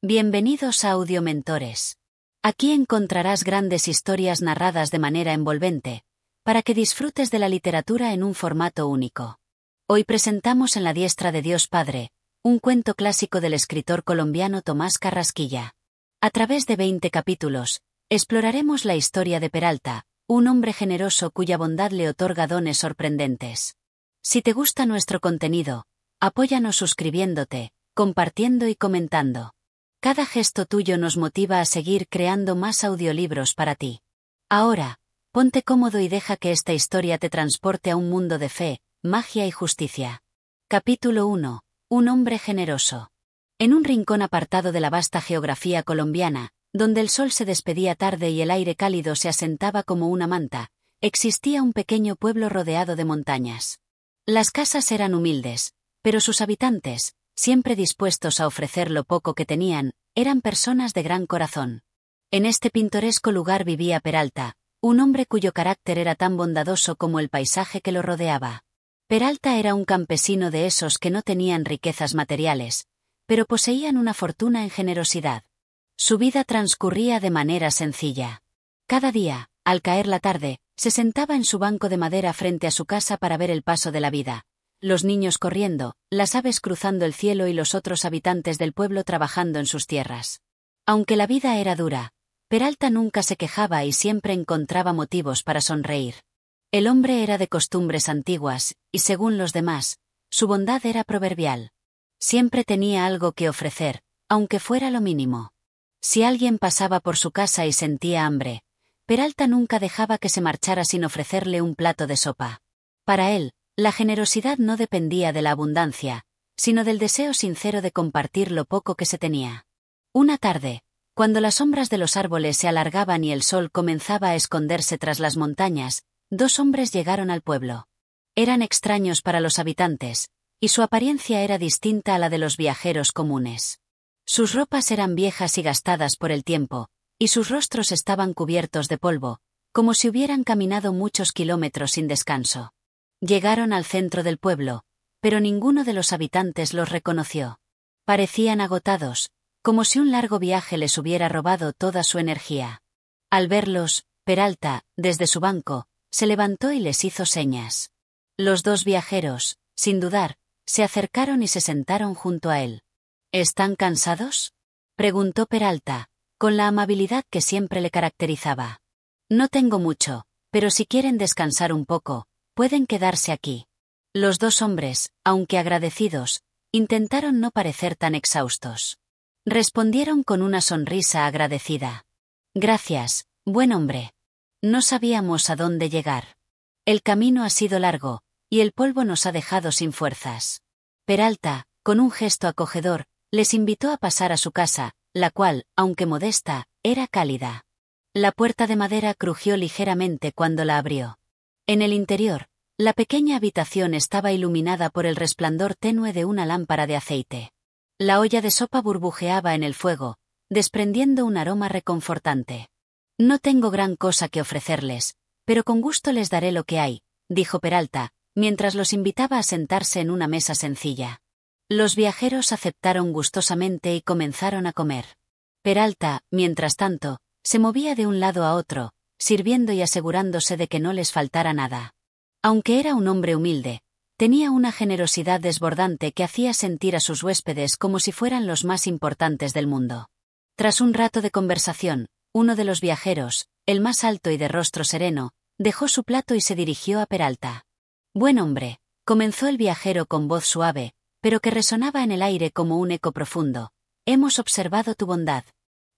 Bienvenidos a Audiomentores. Aquí encontrarás grandes historias narradas de manera envolvente, para que disfrutes de la literatura en un formato único. Hoy presentamos En la diestra de Dios Padre, un cuento clásico del escritor colombiano Tomás Carrasquilla. A través de 20 capítulos, exploraremos la historia de Peralta, un hombre generoso cuya bondad le otorga dones sorprendentes. Si te gusta nuestro contenido, apóyanos suscribiéndote, compartiendo y comentando. Cada gesto tuyo nos motiva a seguir creando más audiolibros para ti. Ahora, ponte cómodo y deja que esta historia te transporte a un mundo de fe, magia y justicia. Capítulo 1. Un hombre generoso. En un rincón apartado de la vasta geografía colombiana, donde el sol se despedía tarde y el aire cálido se asentaba como una manta, existía un pequeño pueblo rodeado de montañas. Las casas eran humildes, pero sus habitantes, siempre dispuestos a ofrecer lo poco que tenían, eran personas de gran corazón. En este pintoresco lugar vivía Peralta, un hombre cuyo carácter era tan bondadoso como el paisaje que lo rodeaba. Peralta era un campesino de esos que no tenían riquezas materiales, pero poseían una fortuna en generosidad. Su vida transcurría de manera sencilla. Cada día, al caer la tarde, se sentaba en su banco de madera frente a su casa para ver el paso de la vida. Los niños corriendo, las aves cruzando el cielo y los otros habitantes del pueblo trabajando en sus tierras. Aunque la vida era dura, Peralta nunca se quejaba y siempre encontraba motivos para sonreír. El hombre era de costumbres antiguas, y según los demás, su bondad era proverbial. Siempre tenía algo que ofrecer, aunque fuera lo mínimo. Si alguien pasaba por su casa y sentía hambre, Peralta nunca dejaba que se marchara sin ofrecerle un plato de sopa. Para él, la generosidad no dependía de la abundancia, sino del deseo sincero de compartir lo poco que se tenía. Una tarde, cuando las sombras de los árboles se alargaban y el sol comenzaba a esconderse tras las montañas, dos hombres llegaron al pueblo. Eran extraños para los habitantes, y su apariencia era distinta a la de los viajeros comunes. Sus ropas eran viejas y gastadas por el tiempo, y sus rostros estaban cubiertos de polvo, como si hubieran caminado muchos kilómetros sin descanso. Llegaron al centro del pueblo, pero ninguno de los habitantes los reconoció. Parecían agotados, como si un largo viaje les hubiera robado toda su energía. Al verlos, Peralta, desde su banco, se levantó y les hizo señas. Los dos viajeros, sin dudar, se acercaron y se sentaron junto a él. ¿Están cansados?, preguntó Peralta, con la amabilidad que siempre le caracterizaba. No tengo mucho, pero si quieren descansar un poco, pueden quedarse aquí. Los dos hombres, aunque agradecidos, intentaron no parecer tan exhaustos. Respondieron con una sonrisa agradecida. Gracias, buen hombre. No sabíamos a dónde llegar. El camino ha sido largo, y el polvo nos ha dejado sin fuerzas. Peralta, con un gesto acogedor, les invitó a pasar a su casa, la cual, aunque modesta, era cálida. La puerta de madera crujió ligeramente cuando la abrió. En el interior, la pequeña habitación estaba iluminada por el resplandor tenue de una lámpara de aceite. La olla de sopa burbujeaba en el fuego, desprendiendo un aroma reconfortante. No tengo gran cosa que ofrecerles, pero con gusto les daré lo que hay, dijo Peralta, mientras los invitaba a sentarse en una mesa sencilla. Los viajeros aceptaron gustosamente y comenzaron a comer. Peralta, mientras tanto, se movía de un lado a otro, sirviendo y asegurándose de que no les faltara nada. Aunque era un hombre humilde, tenía una generosidad desbordante que hacía sentir a sus huéspedes como si fueran los más importantes del mundo. Tras un rato de conversación, uno de los viajeros, el más alto y de rostro sereno, dejó su plato y se dirigió a Peralta. Buen hombre, comenzó el viajero con voz suave, pero que resonaba en el aire como un eco profundo. Hemos observado tu bondad.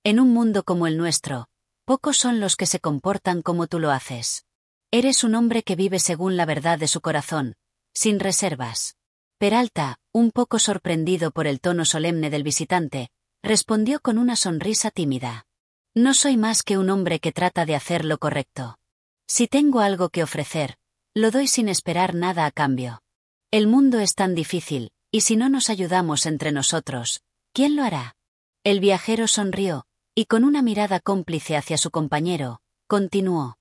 En un mundo como el nuestro, pocos son los que se comportan como tú lo haces. Eres un hombre que vive según la verdad de su corazón, sin reservas. Peralta, un poco sorprendido por el tono solemne del visitante, respondió con una sonrisa tímida. No soy más que un hombre que trata de hacer lo correcto. Si tengo algo que ofrecer, lo doy sin esperar nada a cambio. El mundo es tan difícil, y si no nos ayudamos entre nosotros, ¿quién lo hará? El viajero sonrió, y con una mirada cómplice hacia su compañero, continuó.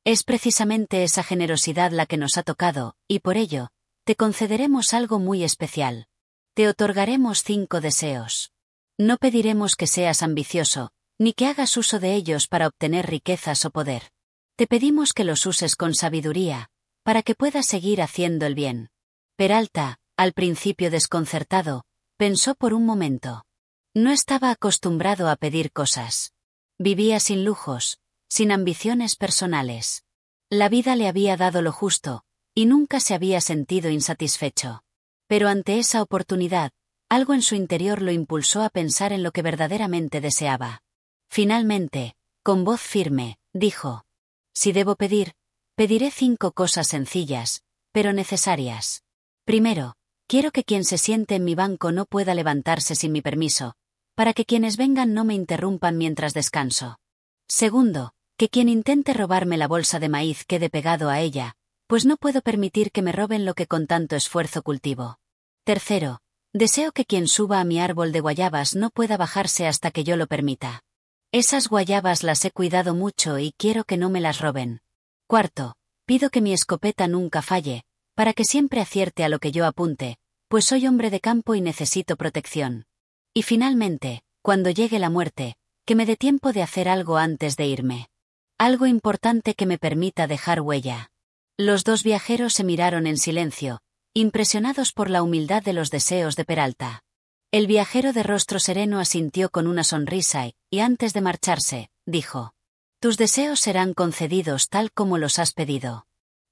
Es precisamente esa generosidad la que nos ha tocado, y por ello, te concederemos algo muy especial. Te otorgaremos 5 deseos. No pediremos que seas ambicioso, ni que hagas uso de ellos para obtener riquezas o poder. Te pedimos que los uses con sabiduría, para que puedas seguir haciendo el bien. Peralta, al principio desconcertado, pensó por un momento. No estaba acostumbrado a pedir cosas. Vivía sin lujos, sin ambiciones personales. La vida le había dado lo justo, y nunca se había sentido insatisfecho. Pero ante esa oportunidad, algo en su interior lo impulsó a pensar en lo que verdaderamente deseaba. Finalmente, con voz firme, dijo: si debo pedir, pediré 5 cosas sencillas, pero necesarias. Primero, quiero que quien se siente en mi banco no pueda levantarse sin mi permiso, para que quienes vengan no me interrumpan mientras descanso. Segundo, que quien intente robarme la bolsa de maíz quede pegado a ella, pues no puedo permitir que me roben lo que con tanto esfuerzo cultivo. Tercero, deseo que quien suba a mi árbol de guayabas no pueda bajarse hasta que yo lo permita. Esas guayabas las he cuidado mucho y quiero que no me las roben. Cuarto, pido que mi escopeta nunca falle, para que siempre acierte a lo que yo apunte, pues soy hombre de campo y necesito protección. Y finalmente, cuando llegue la muerte, que me dé tiempo de hacer algo antes de irme. Algo importante que me permita dejar huella. Los 2 viajeros se miraron en silencio, impresionados por la humildad de los deseos de Peralta. El viajero de rostro sereno asintió con una sonrisa y antes de marcharse, dijo: tus deseos serán concedidos tal como los has pedido.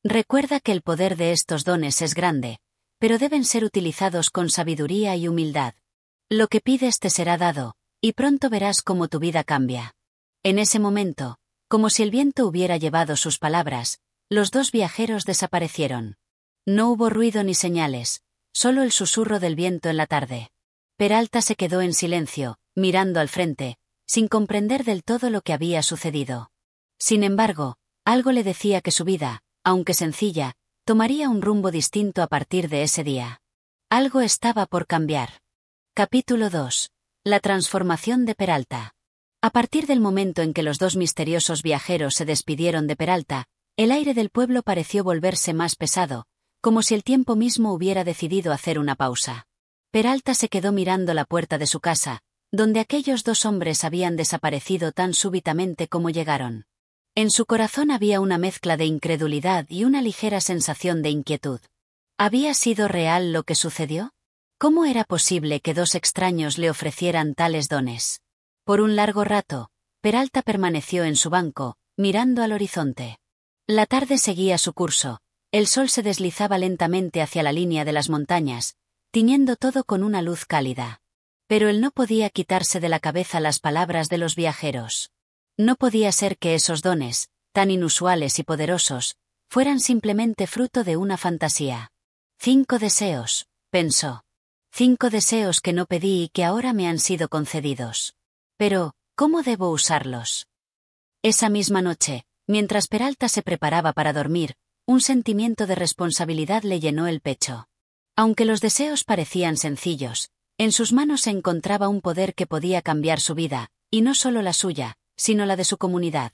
Recuerda que el poder de estos dones es grande, pero deben ser utilizados con sabiduría y humildad. Lo que pides te será dado, y pronto verás cómo tu vida cambia. En ese momento, como si el viento hubiera llevado sus palabras, los 2 viajeros desaparecieron. No hubo ruido ni señales, solo el susurro del viento en la tarde. Peralta se quedó en silencio, mirando al frente, sin comprender del todo lo que había sucedido. Sin embargo, algo le decía que su vida, aunque sencilla, tomaría un rumbo distinto a partir de ese día. Algo estaba por cambiar. Capítulo 2. La transformación de Peralta. A partir del momento en que los 2 misteriosos viajeros se despidieron de Peralta, el aire del pueblo pareció volverse más pesado, como si el tiempo mismo hubiera decidido hacer una pausa. Peralta se quedó mirando la puerta de su casa, donde aquellos 2 hombres habían desaparecido tan súbitamente como llegaron. En su corazón había una mezcla de incredulidad y una ligera sensación de inquietud. ¿Había sido real lo que sucedió? ¿Cómo era posible que 2 extraños le ofrecieran tales dones? Por un largo rato, Peralta permaneció en su banco, mirando al horizonte. La tarde seguía su curso, el sol se deslizaba lentamente hacia la línea de las montañas, tiñendo todo con una luz cálida. Pero él no podía quitarse de la cabeza las palabras de los viajeros. No podía ser que esos dones, tan inusuales y poderosos, fueran simplemente fruto de una fantasía. 5 deseos, pensó. 5 deseos que no pedí y que ahora me han sido concedidos. Pero, ¿cómo debo usarlos? Esa misma noche, mientras Peralta se preparaba para dormir, un sentimiento de responsabilidad le llenó el pecho. Aunque los deseos parecían sencillos, en sus manos se encontraba un poder que podía cambiar su vida, y no solo la suya, sino la de su comunidad.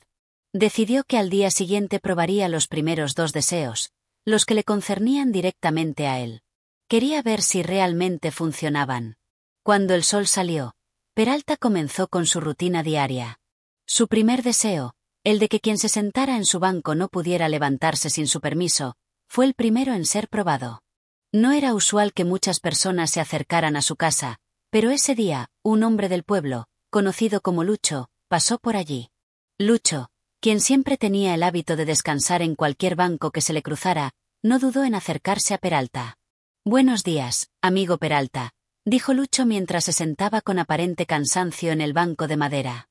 Decidió que al día siguiente probaría los primeros 2 deseos, los que le concernían directamente a él. Quería ver si realmente funcionaban. Cuando el sol salió, Peralta comenzó con su rutina diaria. Su primer deseo, el de que quien se sentara en su banco no pudiera levantarse sin su permiso, fue el primero en ser probado. No era usual que muchas personas se acercaran a su casa, pero ese día, un hombre del pueblo, conocido como Lucho, pasó por allí. Lucho, quien siempre tenía el hábito de descansar en cualquier banco que se le cruzara, no dudó en acercarse a Peralta. «Buenos días, amigo Peralta», dijo Lucho mientras se sentaba con aparente cansancio en el banco de madera.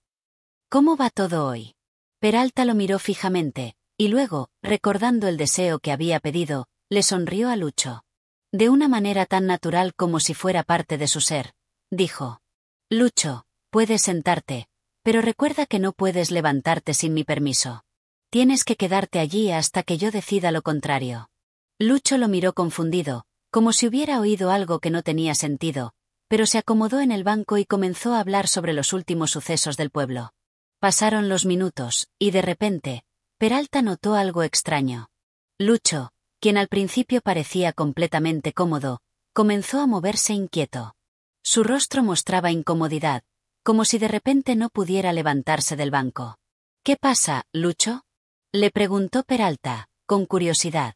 «¿Cómo va todo hoy?» Peralta lo miró fijamente, y luego, recordando el deseo que había pedido, le sonrió a Lucho. De una manera tan natural como si fuera parte de su ser, dijo: «Lucho, puedes sentarte, pero recuerda que no puedes levantarte sin mi permiso. Tienes que quedarte allí hasta que yo decida lo contrario». Lucho lo miró confundido, como si hubiera oído algo que no tenía sentido, pero se acomodó en el banco y comenzó a hablar sobre los últimos sucesos del pueblo. Pasaron los minutos, y de repente, Peralta notó algo extraño. Lucho, quien al principio parecía completamente cómodo, comenzó a moverse inquieto. Su rostro mostraba incomodidad, como si de repente no pudiera levantarse del banco. ¿Qué pasa, Lucho? Le preguntó Peralta, con curiosidad.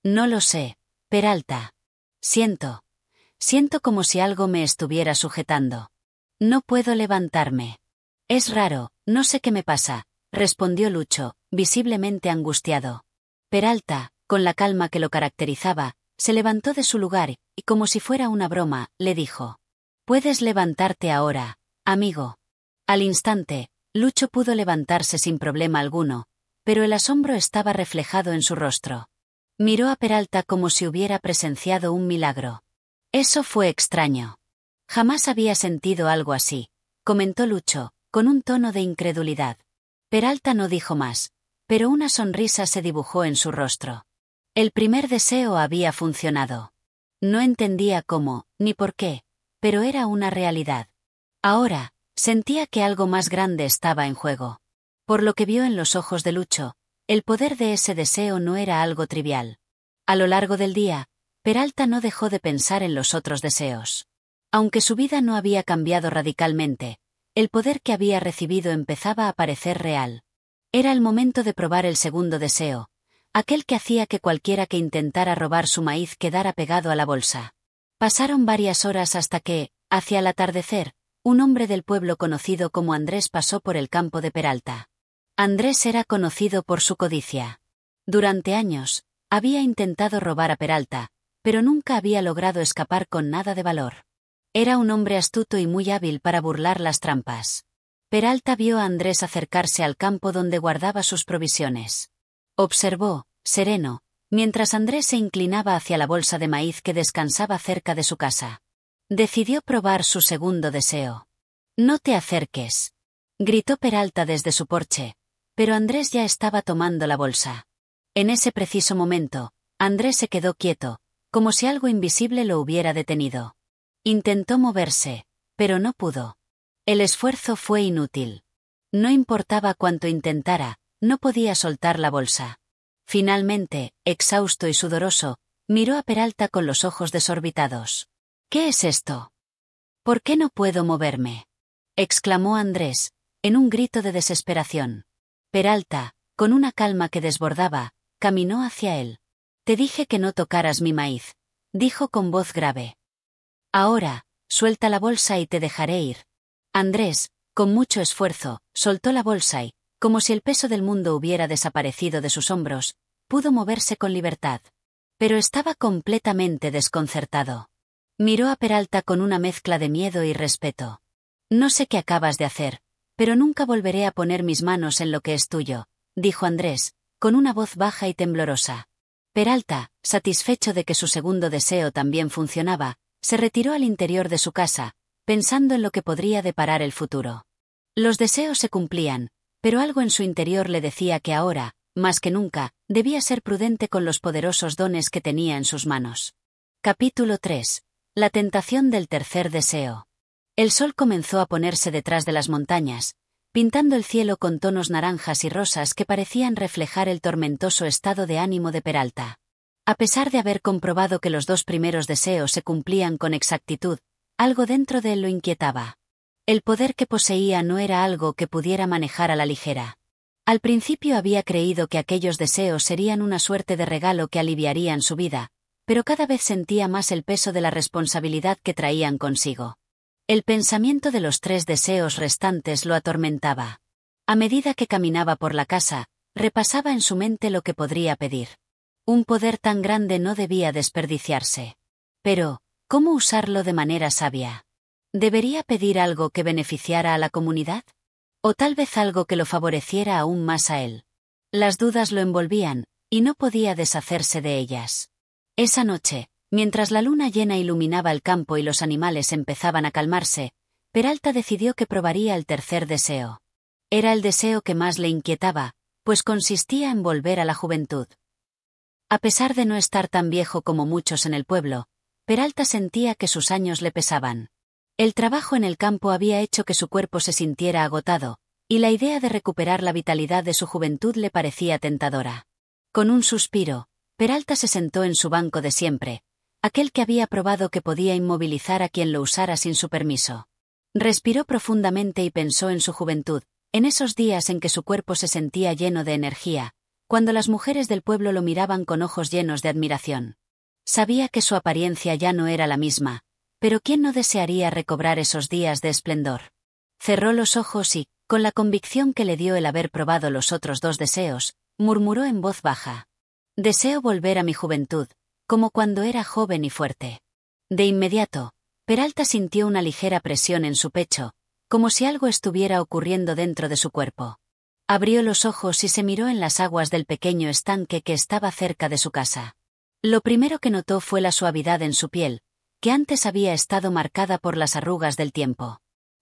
No lo sé, Peralta. Siento como si algo me estuviera sujetando. No puedo levantarme. Es raro, no sé qué me pasa, respondió Lucho, visiblemente angustiado. Peralta, con la calma que lo caracterizaba, se levantó de su lugar y, como si fuera una broma, le dijo: «Puedes levantarte ahora, amigo». Al instante, Lucho pudo levantarse sin problema alguno, pero el asombro estaba reflejado en su rostro. Miró a Peralta como si hubiera presenciado un milagro. Eso fue extraño. Jamás había sentido algo así, comentó Lucho, con un tono de incredulidad. Peralta no dijo más, pero una sonrisa se dibujó en su rostro. El primer deseo había funcionado. No entendía cómo, ni por qué, pero era una realidad. Ahora, sentía que algo más grande estaba en juego. Por lo que vio en los ojos de Lucho, el poder de ese deseo no era algo trivial. A lo largo del día, Peralta no dejó de pensar en los otros deseos. Aunque su vida no había cambiado radicalmente, el poder que había recibido empezaba a parecer real. Era el momento de probar el segundo deseo, aquel que hacía que cualquiera que intentara robar su maíz quedara pegado a la bolsa. Pasaron varias horas hasta que, hacia el atardecer, un hombre del pueblo conocido como Andrés pasó por el campo de Peralta. Andrés era conocido por su codicia. Durante años, había intentado robar a Peralta, pero nunca había logrado escapar con nada de valor. Era un hombre astuto y muy hábil para burlar las trampas. Peralta vio a Andrés acercarse al campo donde guardaba sus provisiones. Observó, sereno, mientras Andrés se inclinaba hacia la bolsa de maíz que descansaba cerca de su casa. Decidió probar su segundo deseo. «No te acerques», gritó Peralta desde su porche, pero Andrés ya estaba tomando la bolsa. En ese preciso momento, Andrés se quedó quieto, como si algo invisible lo hubiera detenido. Intentó moverse, pero no pudo. El esfuerzo fue inútil. No importaba cuánto intentara, no podía soltar la bolsa. Finalmente, exhausto y sudoroso, miró a Peralta con los ojos desorbitados. «¿Qué es esto? ¿Por qué no puedo moverme?», exclamó Andrés, en un grito de desesperación. Peralta, con una calma que desbordaba, caminó hacia él. «Te dije que no tocaras mi maíz», dijo con voz grave. «Ahora, suelta la bolsa y te dejaré ir». Andrés, con mucho esfuerzo, soltó la bolsa y, como si el peso del mundo hubiera desaparecido de sus hombros, pudo moverse con libertad. Pero estaba completamente desconcertado. Miró a Peralta con una mezcla de miedo y respeto. «No sé qué acabas de hacer, pero nunca volveré a poner mis manos en lo que es tuyo», dijo Andrés, con una voz baja y temblorosa. Peralta, satisfecho de que su segundo deseo también funcionaba, se retiró al interior de su casa, pensando en lo que podría deparar el futuro. Los deseos se cumplían, pero algo en su interior le decía que ahora, más que nunca, debía ser prudente con los poderosos dones que tenía en sus manos. Capítulo 3. La tentación del tercer deseo. El sol comenzó a ponerse detrás de las montañas, pintando el cielo con tonos naranjas y rosas que parecían reflejar el tormentoso estado de ánimo de Peralta. A pesar de haber comprobado que los dos primeros deseos se cumplían con exactitud, algo dentro de él lo inquietaba. El poder que poseía no era algo que pudiera manejar a la ligera. Al principio había creído que aquellos deseos serían una suerte de regalo que aliviarían su vida, pero cada vez sentía más el peso de la responsabilidad que traían consigo. El pensamiento de los 3 deseos restantes lo atormentaba. A medida que caminaba por la casa, repasaba en su mente lo que podría pedir. Un poder tan grande no debía desperdiciarse. Pero, ¿cómo usarlo de manera sabia? ¿Debería pedir algo que beneficiara a la comunidad? ¿O tal vez algo que lo favoreciera aún más a él? Las dudas lo envolvían, y no podía deshacerse de ellas. Esa noche, mientras la luna llena iluminaba el campo y los animales empezaban a calmarse, Peralta decidió que probaría el tercer deseo. Era el deseo que más le inquietaba, pues consistía en volver a la juventud. A pesar de no estar tan viejo como muchos en el pueblo, Peralta sentía que sus años le pesaban. El trabajo en el campo había hecho que su cuerpo se sintiera agotado, y la idea de recuperar la vitalidad de su juventud le parecía tentadora. Con un suspiro, Peralta se sentó en su banco de siempre, aquel que había probado que podía inmovilizar a quien lo usara sin su permiso. Respiró profundamente y pensó en su juventud, en esos días en que su cuerpo se sentía lleno de energía, cuando las mujeres del pueblo lo miraban con ojos llenos de admiración. Sabía que su apariencia ya no era la misma, pero ¿quién no desearía recobrar esos días de esplendor? Cerró los ojos y, con la convicción que le dio el haber probado los otros dos deseos, murmuró en voz baja: «Deseo volver a mi juventud, como cuando era joven y fuerte». De inmediato, Peralta sintió una ligera presión en su pecho, como si algo estuviera ocurriendo dentro de su cuerpo. Abrió los ojos y se miró en las aguas del pequeño estanque que estaba cerca de su casa. Lo primero que notó fue la suavidad en su piel, que antes había estado marcada por las arrugas del tiempo.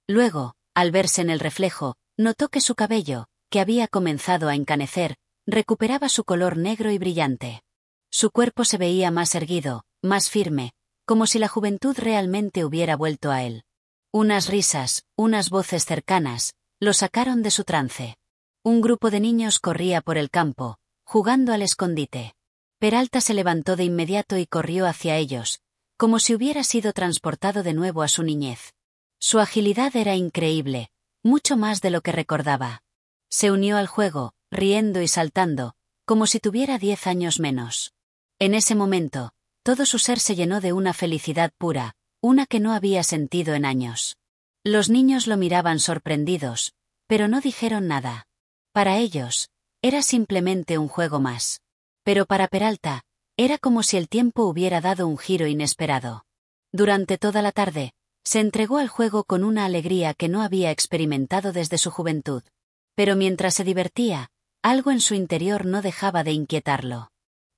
Luego, al verse en el reflejo, notó que su cabello, que había comenzado a encanecer, recuperaba su color negro y brillante. Su cuerpo se veía más erguido, más firme, como si la juventud realmente hubiera vuelto a él. Unas risas, unas voces cercanas, lo sacaron de su trance. Un grupo de niños corría por el campo, jugando al escondite. Peralta se levantó de inmediato y corrió hacia ellos, como si hubiera sido transportado de nuevo a su niñez. Su agilidad era increíble, mucho más de lo que recordaba. Se unió al juego, riendo y saltando, como si tuviera 10 años menos. En ese momento, todo su ser se llenó de una felicidad pura, una que no había sentido en años. Los niños lo miraban sorprendidos, pero no dijeron nada. Para ellos, era simplemente un juego más. Pero para Peralta, era como si el tiempo hubiera dado un giro inesperado. Durante toda la tarde, se entregó al juego con una alegría que no había experimentado desde su juventud. Pero mientras se divertía, algo en su interior no dejaba de inquietarlo.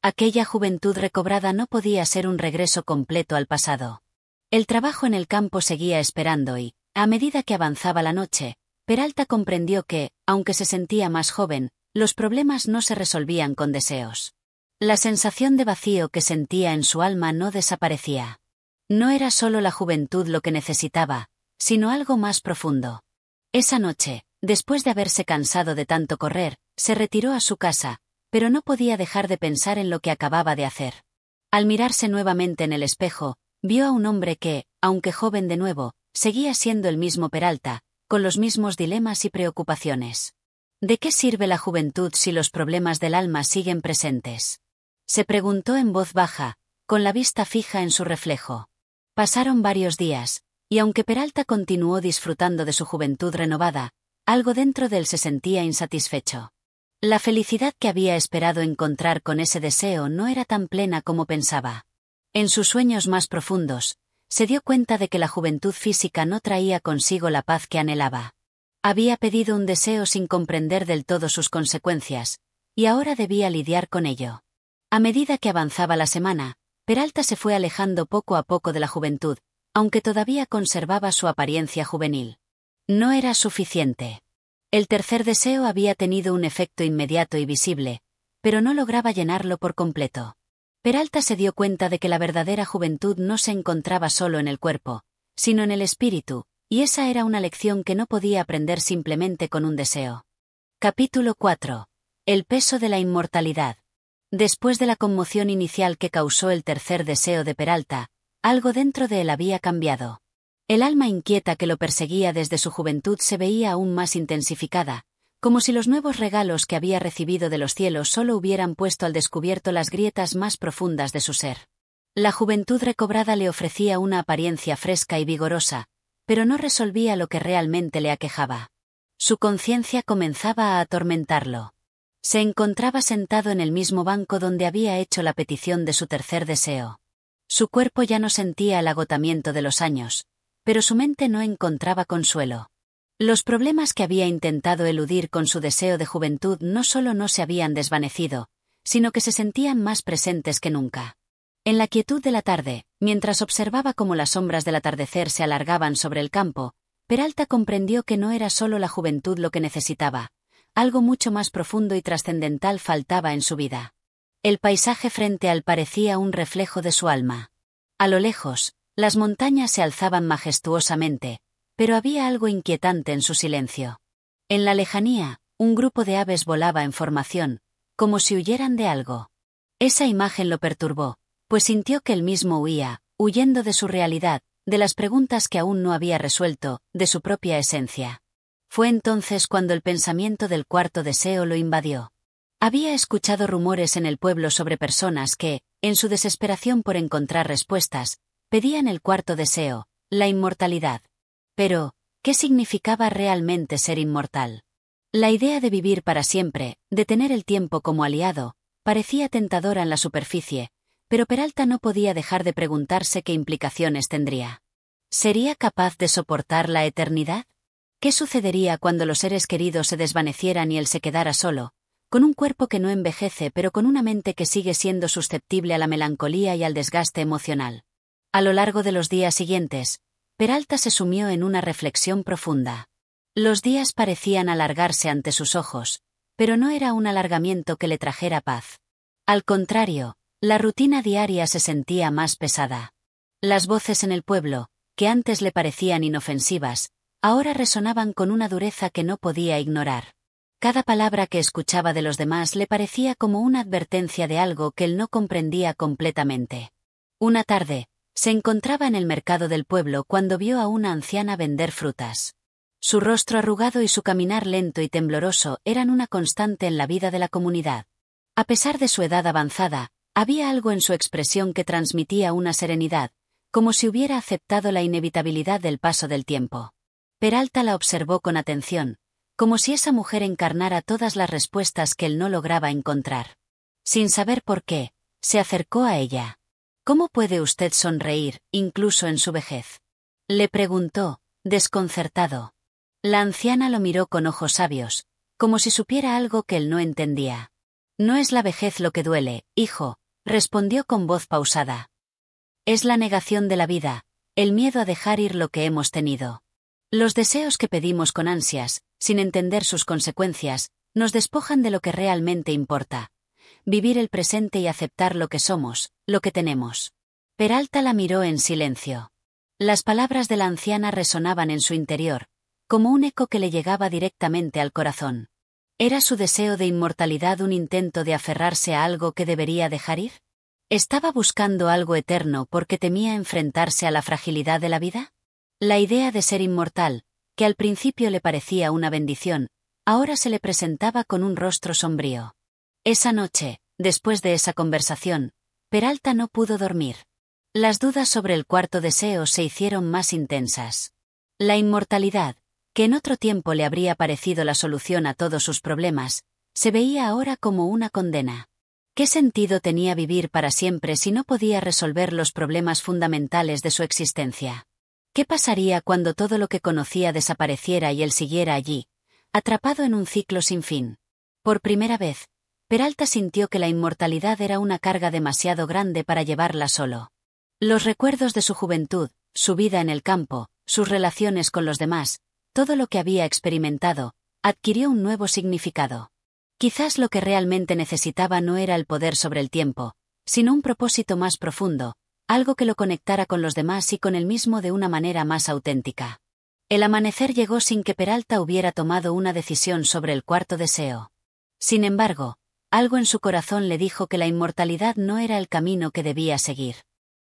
Aquella juventud recobrada no podía ser un regreso completo al pasado. El trabajo en el campo seguía esperando y, a medida que avanzaba la noche, Peralta comprendió que, aunque se sentía más joven, los problemas no se resolvían con deseos. La sensación de vacío que sentía en su alma no desaparecía. No era solo la juventud lo que necesitaba, sino algo más profundo. Esa noche, después de haberse cansado de tanto correr, se retiró a su casa, pero no podía dejar de pensar en lo que acababa de hacer. Al mirarse nuevamente en el espejo, vio a un hombre que, aunque joven de nuevo, seguía siendo el mismo Peralta, con los mismos dilemas y preocupaciones. ¿De qué sirve la juventud si los problemas del alma siguen presentes? Se preguntó en voz baja, con la vista fija en su reflejo. Pasaron varios días, y aunque Peralta continuó disfrutando de su juventud renovada, algo dentro de él se sentía insatisfecho. La felicidad que había esperado encontrar con ese deseo no era tan plena como pensaba. En sus sueños más profundos, se dio cuenta de que la juventud física no traía consigo la paz que anhelaba. Había pedido un deseo sin comprender del todo sus consecuencias, y ahora debía lidiar con ello. A medida que avanzaba la semana, Peralta se fue alejando poco a poco de la juventud, aunque todavía conservaba su apariencia juvenil. No era suficiente. El tercer deseo había tenido un efecto inmediato y visible, pero no lograba llenarlo por completo. Peralta se dio cuenta de que la verdadera juventud no se encontraba solo en el cuerpo, sino en el espíritu, y esa era una lección que no podía aprender simplemente con un deseo. Capítulo 4. El peso de la inmortalidad. Después de la conmoción inicial que causó el tercer deseo de Peralta, algo dentro de él había cambiado. El alma inquieta que lo perseguía desde su juventud se veía aún más intensificada, como si los nuevos regalos que había recibido de los cielos solo hubieran puesto al descubierto las grietas más profundas de su ser. La juventud recobrada le ofrecía una apariencia fresca y vigorosa, pero no resolvía lo que realmente le aquejaba. Su conciencia comenzaba a atormentarlo. Se encontraba sentado en el mismo banco donde había hecho la petición de su tercer deseo. Su cuerpo ya no sentía el agotamiento de los años, pero su mente no encontraba consuelo. Los problemas que había intentado eludir con su deseo de juventud no solo no se habían desvanecido, sino que se sentían más presentes que nunca. En la quietud de la tarde, mientras observaba cómo las sombras del atardecer se alargaban sobre el campo, Peralta comprendió que no era solo la juventud lo que necesitaba. Algo mucho más profundo y trascendental faltaba en su vida. El paisaje frente a él parecía un reflejo de su alma. A lo lejos, las montañas se alzaban majestuosamente, pero había algo inquietante en su silencio. En la lejanía, un grupo de aves volaba en formación, como si huyeran de algo. Esa imagen lo perturbó, pues sintió que él mismo huía, huyendo de su realidad, de las preguntas que aún no había resuelto, de su propia esencia. Fue entonces cuando el pensamiento del cuarto deseo lo invadió. Había escuchado rumores en el pueblo sobre personas que, en su desesperación por encontrar respuestas, pedían el cuarto deseo, la inmortalidad. Pero, ¿qué significaba realmente ser inmortal? La idea de vivir para siempre, de tener el tiempo como aliado, parecía tentadora en la superficie, pero Peralta no podía dejar de preguntarse qué implicaciones tendría. ¿Sería capaz de soportar la eternidad? ¿Qué sucedería cuando los seres queridos se desvanecieran y él se quedara solo, con un cuerpo que no envejece pero con una mente que sigue siendo susceptible a la melancolía y al desgaste emocional? A lo largo de los días siguientes, Peralta se sumió en una reflexión profunda. Los días parecían alargarse ante sus ojos, pero no era un alargamiento que le trajera paz. Al contrario, la rutina diaria se sentía más pesada. Las voces en el pueblo, que antes le parecían inofensivas, ahora resonaban con una dureza que no podía ignorar. Cada palabra que escuchaba de los demás le parecía como una advertencia de algo que él no comprendía completamente. Una tarde, se encontraba en el mercado del pueblo cuando vio a una anciana vender frutas. Su rostro arrugado y su caminar lento y tembloroso eran una constante en la vida de la comunidad. A pesar de su edad avanzada, había algo en su expresión que transmitía una serenidad, como si hubiera aceptado la inevitabilidad del paso del tiempo. Peralta la observó con atención, como si esa mujer encarnara todas las respuestas que él no lograba encontrar. Sin saber por qué, se acercó a ella. ¿Cómo puede usted sonreír, incluso en su vejez?, le preguntó, desconcertado. La anciana lo miró con ojos sabios, como si supiera algo que él no entendía. No es la vejez lo que duele, hijo, respondió con voz pausada. Es la negación de la vida, el miedo a dejar ir lo que hemos tenido. Los deseos que pedimos con ansias, sin entender sus consecuencias, nos despojan de lo que realmente importa. Vivir el presente y aceptar lo que somos, lo que tenemos. Peralta la miró en silencio. Las palabras de la anciana resonaban en su interior, como un eco que le llegaba directamente al corazón. ¿Era su deseo de inmortalidad un intento de aferrarse a algo que debería dejar ir? ¿Estaba buscando algo eterno porque temía enfrentarse a la fragilidad de la vida? La idea de ser inmortal, que al principio le parecía una bendición, ahora se le presentaba con un rostro sombrío. Esa noche, después de esa conversación, Peralta no pudo dormir. Las dudas sobre el cuarto deseo se hicieron más intensas. La inmortalidad, que en otro tiempo le habría parecido la solución a todos sus problemas, se veía ahora como una condena. ¿Qué sentido tenía vivir para siempre si no podía resolver los problemas fundamentales de su existencia? ¿Qué pasaría cuando todo lo que conocía desapareciera y él siguiera allí, atrapado en un ciclo sin fin? Por primera vez, Peralta sintió que la inmortalidad era una carga demasiado grande para llevarla solo. Los recuerdos de su juventud, su vida en el campo, sus relaciones con los demás, todo lo que había experimentado, adquirió un nuevo significado. Quizás lo que realmente necesitaba no era el poder sobre el tiempo, sino un propósito más profundo, algo que lo conectara con los demás y con él mismo de una manera más auténtica. El amanecer llegó sin que Peralta hubiera tomado una decisión sobre el cuarto deseo. Sin embargo, algo en su corazón le dijo que la inmortalidad no era el camino que debía seguir.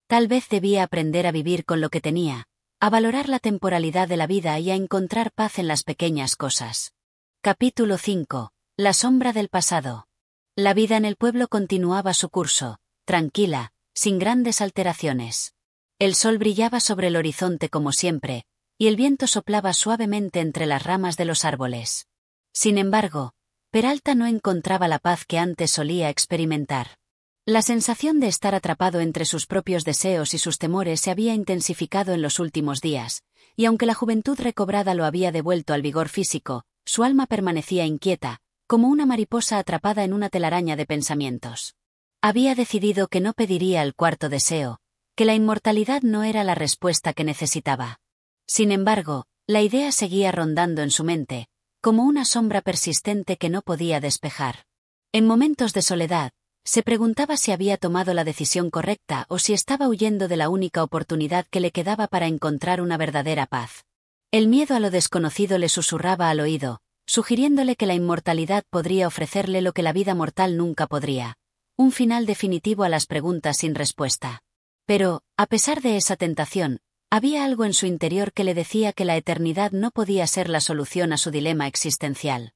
Tal vez debía aprender a vivir con lo que tenía, a valorar la temporalidad de la vida y a encontrar paz en las pequeñas cosas. Capítulo 5. La sombra del pasado. La vida en el pueblo continuaba su curso, tranquila, sin grandes alteraciones. El sol brillaba sobre el horizonte como siempre, y el viento soplaba suavemente entre las ramas de los árboles. Sin embargo, Peralta no encontraba la paz que antes solía experimentar. La sensación de estar atrapado entre sus propios deseos y sus temores se había intensificado en los últimos días, y aunque la juventud recobrada lo había devuelto al vigor físico, su alma permanecía inquieta, como una mariposa atrapada en una telaraña de pensamientos. Había decidido que no pediría el cuarto deseo, que la inmortalidad no era la respuesta que necesitaba. Sin embargo, la idea seguía rondando en su mente, como una sombra persistente que no podía despejar. En momentos de soledad, se preguntaba si había tomado la decisión correcta o si estaba huyendo de la única oportunidad que le quedaba para encontrar una verdadera paz. El miedo a lo desconocido le susurraba al oído, sugiriéndole que la inmortalidad podría ofrecerle lo que la vida mortal nunca podría: un final definitivo a las preguntas sin respuesta. Pero, a pesar de esa tentación, había algo en su interior que le decía que la eternidad no podía ser la solución a su dilema existencial.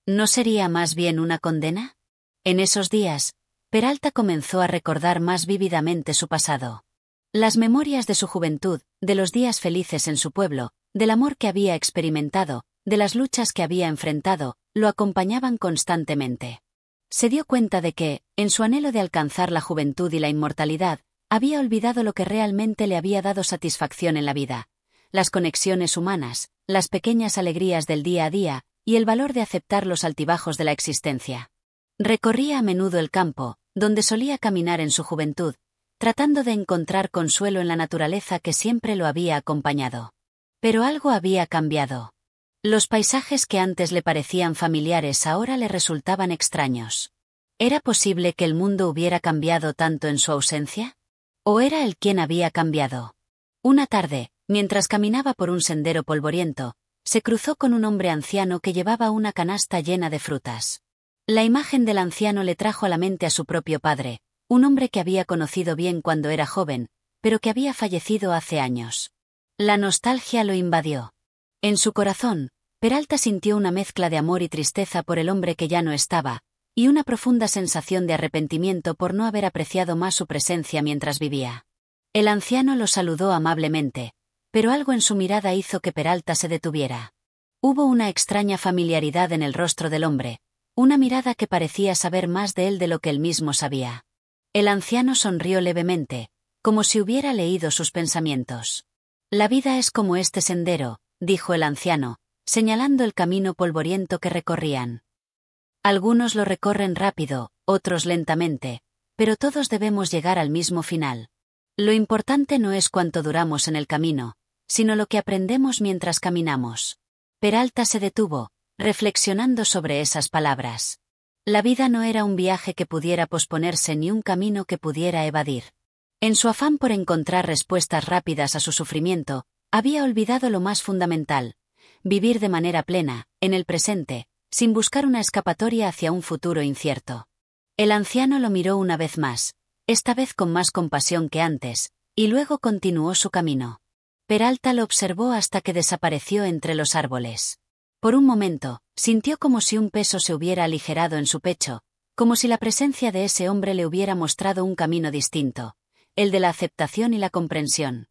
¿No sería más bien una condena? En esos días, Peralta comenzó a recordar más vívidamente su pasado. Las memorias de su juventud, de los días felices en su pueblo, del amor que había experimentado, de las luchas que había enfrentado, lo acompañaban constantemente. Se dio cuenta de que, en su anhelo de alcanzar la juventud y la inmortalidad, había olvidado lo que realmente le había dado satisfacción en la vida: las conexiones humanas, las pequeñas alegrías del día a día, y el valor de aceptar los altibajos de la existencia. Recorría a menudo el campo, donde solía caminar en su juventud, tratando de encontrar consuelo en la naturaleza que siempre lo había acompañado. Pero algo había cambiado. Los paisajes que antes le parecían familiares ahora le resultaban extraños. ¿Era posible que el mundo hubiera cambiado tanto en su ausencia? ¿O era él quien había cambiado? Una tarde, mientras caminaba por un sendero polvoriento, se cruzó con un hombre anciano que llevaba una canasta llena de frutas. La imagen del anciano le trajo a la mente a su propio padre, un hombre que había conocido bien cuando era joven, pero que había fallecido hace años. La nostalgia lo invadió. En su corazón, Peralta sintió una mezcla de amor y tristeza por el hombre que ya no estaba, y una profunda sensación de arrepentimiento por no haber apreciado más su presencia mientras vivía. El anciano lo saludó amablemente, pero algo en su mirada hizo que Peralta se detuviera. Hubo una extraña familiaridad en el rostro del hombre, una mirada que parecía saber más de él de lo que él mismo sabía. El anciano sonrió levemente, como si hubiera leído sus pensamientos. La vida es como este sendero, dijo el anciano, señalando el camino polvoriento que recorrían. Algunos lo recorren rápido, otros lentamente, pero todos debemos llegar al mismo final. Lo importante no es cuánto duramos en el camino, sino lo que aprendemos mientras caminamos. Peralta se detuvo, reflexionando sobre esas palabras. La vida no era un viaje que pudiera posponerse ni un camino que pudiera evadir. En su afán por encontrar respuestas rápidas a su sufrimiento, había olvidado lo más fundamental: vivir de manera plena, en el presente, sin buscar una escapatoria hacia un futuro incierto. El anciano lo miró una vez más, esta vez con más compasión que antes, y luego continuó su camino. Peralta lo observó hasta que desapareció entre los árboles. Por un momento, sintió como si un peso se hubiera aligerado en su pecho, como si la presencia de ese hombre le hubiera mostrado un camino distinto, el de la aceptación y la comprensión.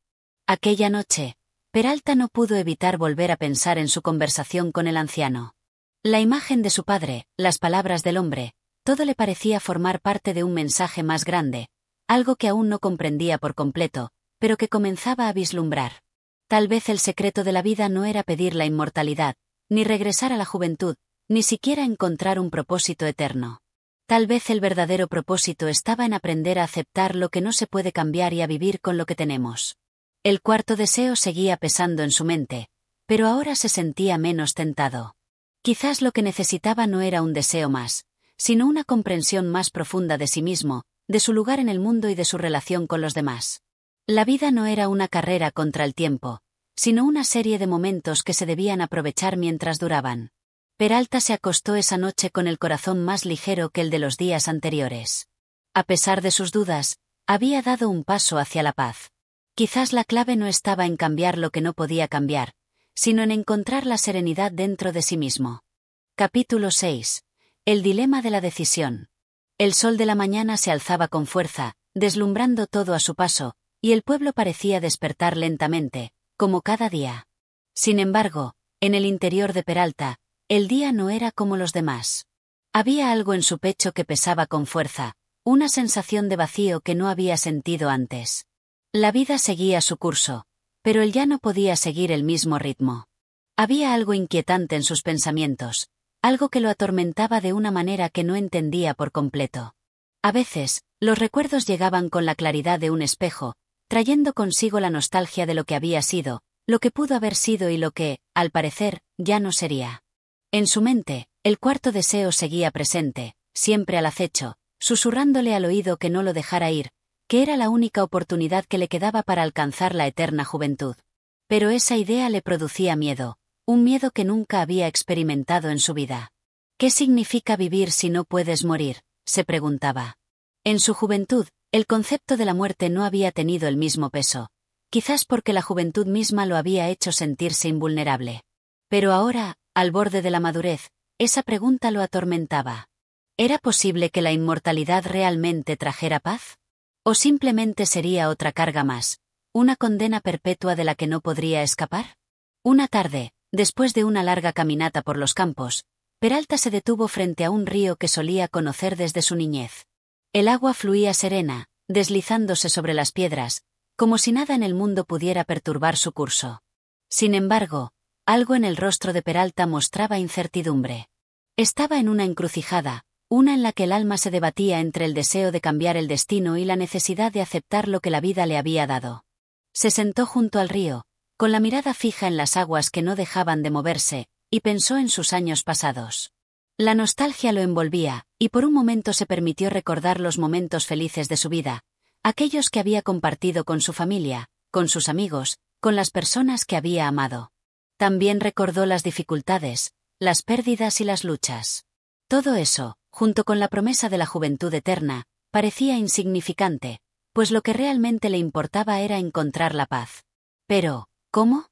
Aquella noche, Peralta no pudo evitar volver a pensar en su conversación con el anciano. La imagen de su padre, las palabras del hombre, todo le parecía formar parte de un mensaje más grande, algo que aún no comprendía por completo, pero que comenzaba a vislumbrar. Tal vez el secreto de la vida no era pedir la inmortalidad, ni regresar a la juventud, ni siquiera encontrar un propósito eterno. Tal vez el verdadero propósito estaba en aprender a aceptar lo que no se puede cambiar y a vivir con lo que tenemos. El cuarto deseo seguía pesando en su mente, pero ahora se sentía menos tentado. Quizás lo que necesitaba no era un deseo más, sino una comprensión más profunda de sí mismo, de su lugar en el mundo y de su relación con los demás. La vida no era una carrera contra el tiempo, sino una serie de momentos que se debían aprovechar mientras duraban. Peralta se acostó esa noche con el corazón más ligero que el de los días anteriores. A pesar de sus dudas, había dado un paso hacia la paz. Quizás la clave no estaba en cambiar lo que no podía cambiar, sino en encontrar la serenidad dentro de sí mismo. Capítulo 6. El dilema de la decisión. El sol de la mañana se alzaba con fuerza, deslumbrando todo a su paso, y el pueblo parecía despertar lentamente, como cada día. Sin embargo, en el interior de Peralta, el día no era como los demás. Había algo en su pecho que pesaba con fuerza, una sensación de vacío que no había sentido antes. La vida seguía su curso, pero él ya no podía seguir el mismo ritmo. Había algo inquietante en sus pensamientos, algo que lo atormentaba de una manera que no entendía por completo. A veces, los recuerdos llegaban con la claridad de un espejo, trayendo consigo la nostalgia de lo que había sido, lo que pudo haber sido y lo que, al parecer, ya no sería. En su mente, el cuarto deseo seguía presente, siempre al acecho, susurrándole al oído que no lo dejara ir, que era la única oportunidad que le quedaba para alcanzar la eterna juventud. Pero esa idea le producía miedo, un miedo que nunca había experimentado en su vida. ¿Qué significa vivir si no puedes morir?, se preguntaba. En su juventud, el concepto de la muerte no había tenido el mismo peso, quizás porque la juventud misma lo había hecho sentirse invulnerable. Pero ahora, al borde de la madurez, esa pregunta lo atormentaba. ¿Era posible que la inmortalidad realmente trajera paz? ¿O simplemente sería otra carga más, una condena perpetua de la que no podría escapar? Una tarde, después de una larga caminata por los campos, Peralta se detuvo frente a un río que solía conocer desde su niñez. El agua fluía serena, deslizándose sobre las piedras, como si nada en el mundo pudiera perturbar su curso. Sin embargo, algo en el rostro de Peralta mostraba incertidumbre. Estaba en una encrucijada, una en la que el alma se debatía entre el deseo de cambiar el destino y la necesidad de aceptar lo que la vida le había dado. Se sentó junto al río, con la mirada fija en las aguas que no dejaban de moverse, y pensó en sus años pasados. La nostalgia lo envolvía, y por un momento se permitió recordar los momentos felices de su vida, aquellos que había compartido con su familia, con sus amigos, con las personas que había amado. También recordó las dificultades, las pérdidas y las luchas. Todo eso, junto con la promesa de la juventud eterna, parecía insignificante, pues lo que realmente le importaba era encontrar la paz. Pero, ¿cómo?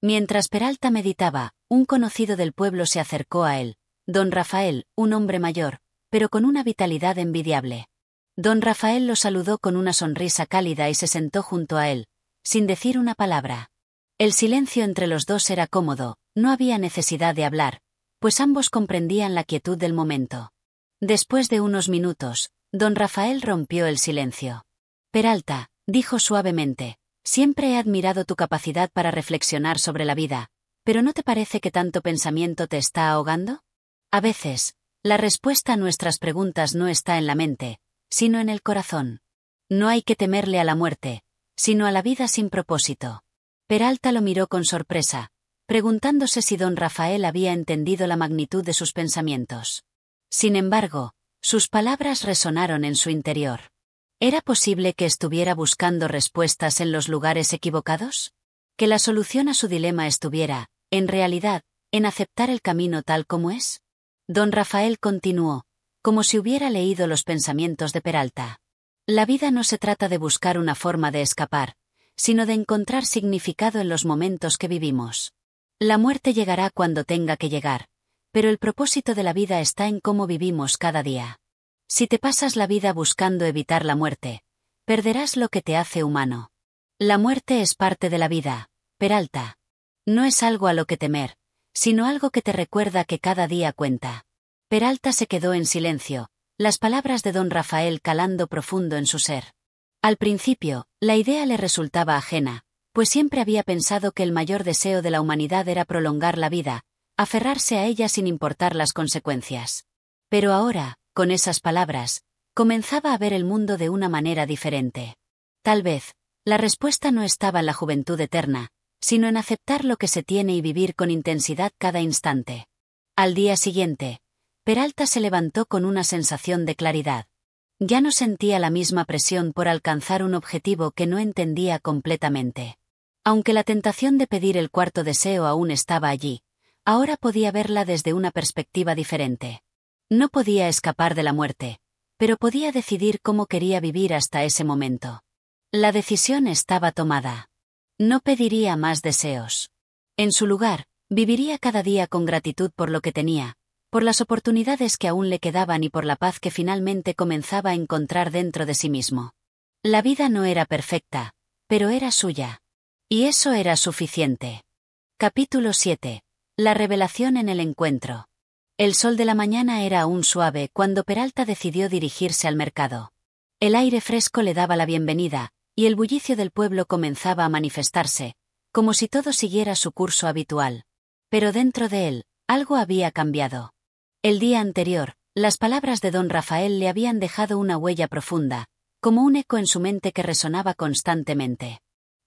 Mientras Peralta meditaba, un conocido del pueblo se acercó a él, don Rafael, un hombre mayor, pero con una vitalidad envidiable. Don Rafael lo saludó con una sonrisa cálida y se sentó junto a él, sin decir una palabra. El silencio entre los dos era cómodo, no había necesidad de hablar, pues ambos comprendían la quietud del momento. Después de unos minutos, don Rafael rompió el silencio. Peralta, dijo suavemente, siempre he admirado tu capacidad para reflexionar sobre la vida, ¿pero no te parece que tanto pensamiento te está ahogando? A veces, la respuesta a nuestras preguntas no está en la mente, sino en el corazón. No hay que temerle a la muerte, sino a la vida sin propósito. Peralta lo miró con sorpresa, preguntándose si don Rafael había entendido la magnitud de sus pensamientos. Sin embargo, sus palabras resonaron en su interior. ¿Era posible que estuviera buscando respuestas en los lugares equivocados? ¿Que la solución a su dilema estuviera, en realidad, en aceptar el camino tal como es? Don Rafael continuó, como si hubiera leído los pensamientos de Peralta. La vida no se trata de buscar una forma de escapar, sino de encontrar significado en los momentos que vivimos. La muerte llegará cuando tenga que llegar, pero el propósito de la vida está en cómo vivimos cada día. Si te pasas la vida buscando evitar la muerte, perderás lo que te hace humano. La muerte es parte de la vida, Peralta. No es algo a lo que temer, sino algo que te recuerda que cada día cuenta. Peralta se quedó en silencio, las palabras de don Rafael calando profundo en su ser. Al principio, la idea le resultaba ajena, pues siempre había pensado que el mayor deseo de la humanidad era prolongar la vida, aferrarse a ella sin importar las consecuencias. Pero ahora, con esas palabras, comenzaba a ver el mundo de una manera diferente. Tal vez, la respuesta no estaba en la juventud eterna, sino en aceptar lo que se tiene y vivir con intensidad cada instante. Al día siguiente, Peralta se levantó con una sensación de claridad. Ya no sentía la misma presión por alcanzar un objetivo que no entendía completamente. Aunque la tentación de pedir el cuarto deseo aún estaba allí, ahora podía verla desde una perspectiva diferente. No podía escapar de la muerte, pero podía decidir cómo quería vivir hasta ese momento. La decisión estaba tomada. No pediría más deseos. En su lugar, viviría cada día con gratitud por lo que tenía, por las oportunidades que aún le quedaban y por la paz que finalmente comenzaba a encontrar dentro de sí mismo. La vida no era perfecta, pero era suya. Y eso era suficiente. Capítulo 7. La revelación en el encuentro. El sol de la mañana era aún suave cuando Peralta decidió dirigirse al mercado. El aire fresco le daba la bienvenida, y el bullicio del pueblo comenzaba a manifestarse, como si todo siguiera su curso habitual. Pero dentro de él, algo había cambiado. El día anterior, las palabras de don Rafael le habían dejado una huella profunda, como un eco en su mente que resonaba constantemente.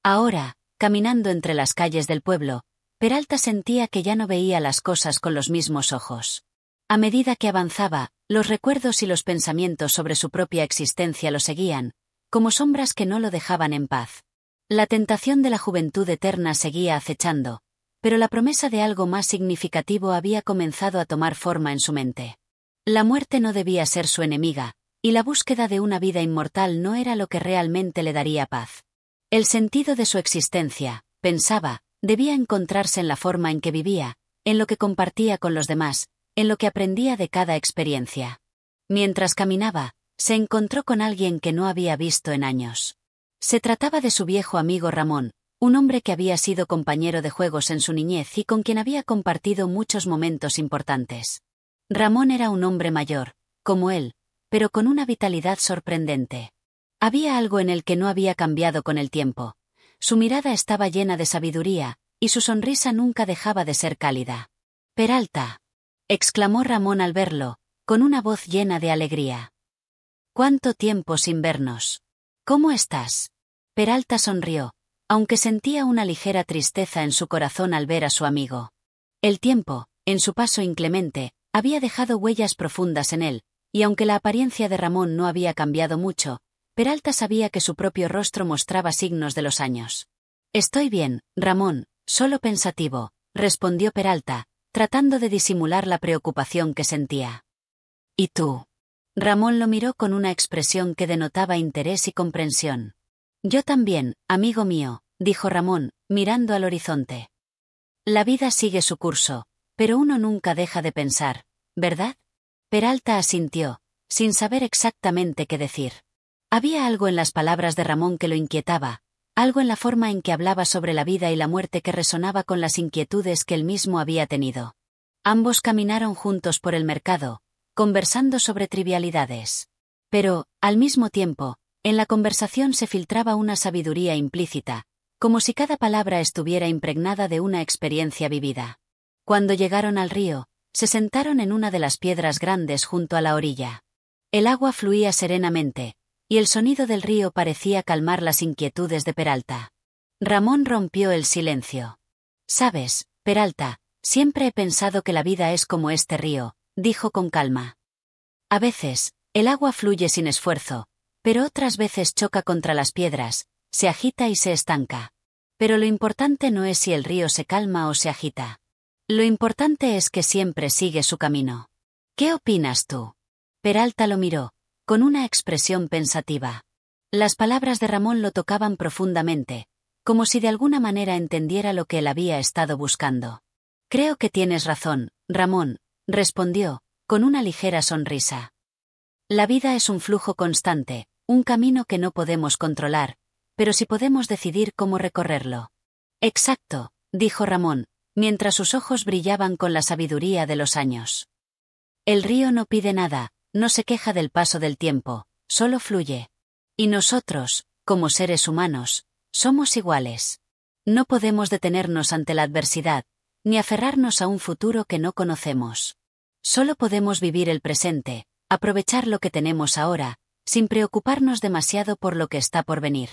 Ahora, caminando entre las calles del pueblo, Peralta sentía que ya no veía las cosas con los mismos ojos. A medida que avanzaba, los recuerdos y los pensamientos sobre su propia existencia lo seguían, como sombras que no lo dejaban en paz. La tentación de la juventud eterna seguía acechando, pero la promesa de algo más significativo había comenzado a tomar forma en su mente. La muerte no debía ser su enemiga, y la búsqueda de una vida inmortal no era lo que realmente le daría paz. El sentido de su existencia, pensaba, debía encontrarse en la forma en que vivía, en lo que compartía con los demás, en lo que aprendía de cada experiencia. Mientras caminaba, se encontró con alguien que no había visto en años. Se trataba de su viejo amigo Ramón, un hombre que había sido compañero de juegos en su niñez y con quien había compartido muchos momentos importantes. Ramón era un hombre mayor, como él, pero con una vitalidad sorprendente. Había algo en él que no había cambiado con el tiempo. Su mirada estaba llena de sabiduría, y su sonrisa nunca dejaba de ser cálida. «Peralta», exclamó Ramón al verlo, con una voz llena de alegría. «¿Cuánto tiempo sin vernos? ¿Cómo estás?» Peralta sonrió, aunque sentía una ligera tristeza en su corazón al ver a su amigo. El tiempo, en su paso inclemente, había dejado huellas profundas en él, y aunque la apariencia de Ramón no había cambiado mucho, Peralta sabía que su propio rostro mostraba signos de los años. «Estoy bien, Ramón, solo pensativo», respondió Peralta, tratando de disimular la preocupación que sentía. «¿Y tú?» Ramón lo miró con una expresión que denotaba interés y comprensión. «Yo también, amigo mío», dijo Ramón, mirando al horizonte. «La vida sigue su curso, pero uno nunca deja de pensar, ¿verdad?» Peralta asintió, sin saber exactamente qué decir. Había algo en las palabras de Ramón que lo inquietaba, algo en la forma en que hablaba sobre la vida y la muerte que resonaba con las inquietudes que él mismo había tenido. Ambos caminaron juntos por el mercado, conversando sobre trivialidades. Pero, al mismo tiempo, en la conversación se filtraba una sabiduría implícita, como si cada palabra estuviera impregnada de una experiencia vivida. Cuando llegaron al río, se sentaron en una de las piedras grandes junto a la orilla. El agua fluía serenamente, y el sonido del río parecía calmar las inquietudes de Peralta. Ramón rompió el silencio. «Sabes, Peralta, siempre he pensado que la vida es como este río», dijo con calma. «A veces, el agua fluye sin esfuerzo, pero otras veces choca contra las piedras, se agita y se estanca. Pero lo importante no es si el río se calma o se agita. Lo importante es que siempre sigue su camino. ¿Qué opinas tú?» Peralta lo miró, con una expresión pensativa. Las palabras de Ramón lo tocaban profundamente, como si de alguna manera entendiera lo que él había estado buscando. «Creo que tienes razón, Ramón», respondió, con una ligera sonrisa. «La vida es un flujo constante, un camino que no podemos controlar, pero sí podemos decidir cómo recorrerlo». «Exacto», dijo Ramón, mientras sus ojos brillaban con la sabiduría de los años. «El río no pide nada, no se queja del paso del tiempo, solo fluye. Y nosotros, como seres humanos, somos iguales. No podemos detenernos ante la adversidad, ni aferrarnos a un futuro que no conocemos. Solo podemos vivir el presente, aprovechar lo que tenemos ahora, sin preocuparnos demasiado por lo que está por venir».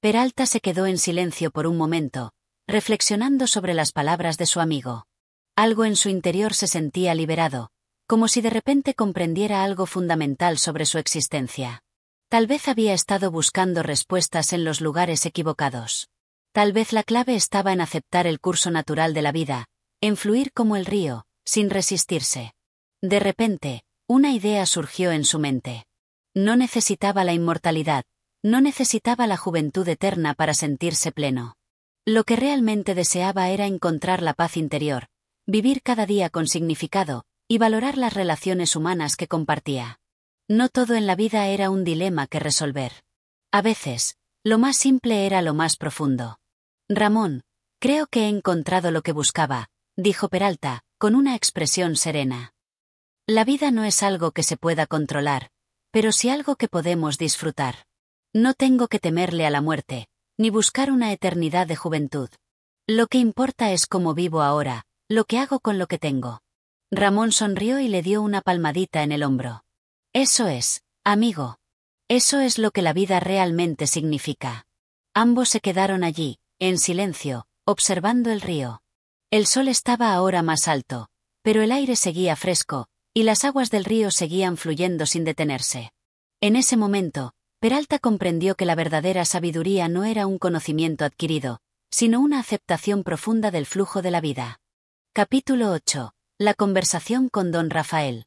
Peralta se quedó en silencio por un momento, reflexionando sobre las palabras de su amigo. Algo en su interior se sentía liberado, como si de repente comprendiera algo fundamental sobre su existencia. Tal vez había estado buscando respuestas en los lugares equivocados. Tal vez la clave estaba en aceptar el curso natural de la vida, en fluir como el río, sin resistirse. De repente, una idea surgió en su mente. No necesitaba la inmortalidad, no necesitaba la juventud eterna para sentirse pleno. Lo que realmente deseaba era encontrar la paz interior, vivir cada día con significado, y valorar las relaciones humanas que compartía. No todo en la vida era un dilema que resolver. A veces, lo más simple era lo más profundo. «Ramón, creo que he encontrado lo que buscaba», dijo Peralta, con una expresión serena. «La vida no es algo que se pueda controlar, pero sí algo que podemos disfrutar. No tengo que temerle a la muerte, ni buscar una eternidad de juventud. Lo que importa es cómo vivo ahora, lo que hago con lo que tengo». Ramón sonrió y le dio una palmadita en el hombro. «Eso es, amigo. Eso es lo que la vida realmente significa». Ambos se quedaron allí, en silencio, observando el río. El sol estaba ahora más alto, pero el aire seguía fresco, y las aguas del río seguían fluyendo sin detenerse. En ese momento, Peralta comprendió que la verdadera sabiduría no era un conocimiento adquirido, sino una aceptación profunda del flujo de la vida. Capítulo 8. La conversación con don Rafael.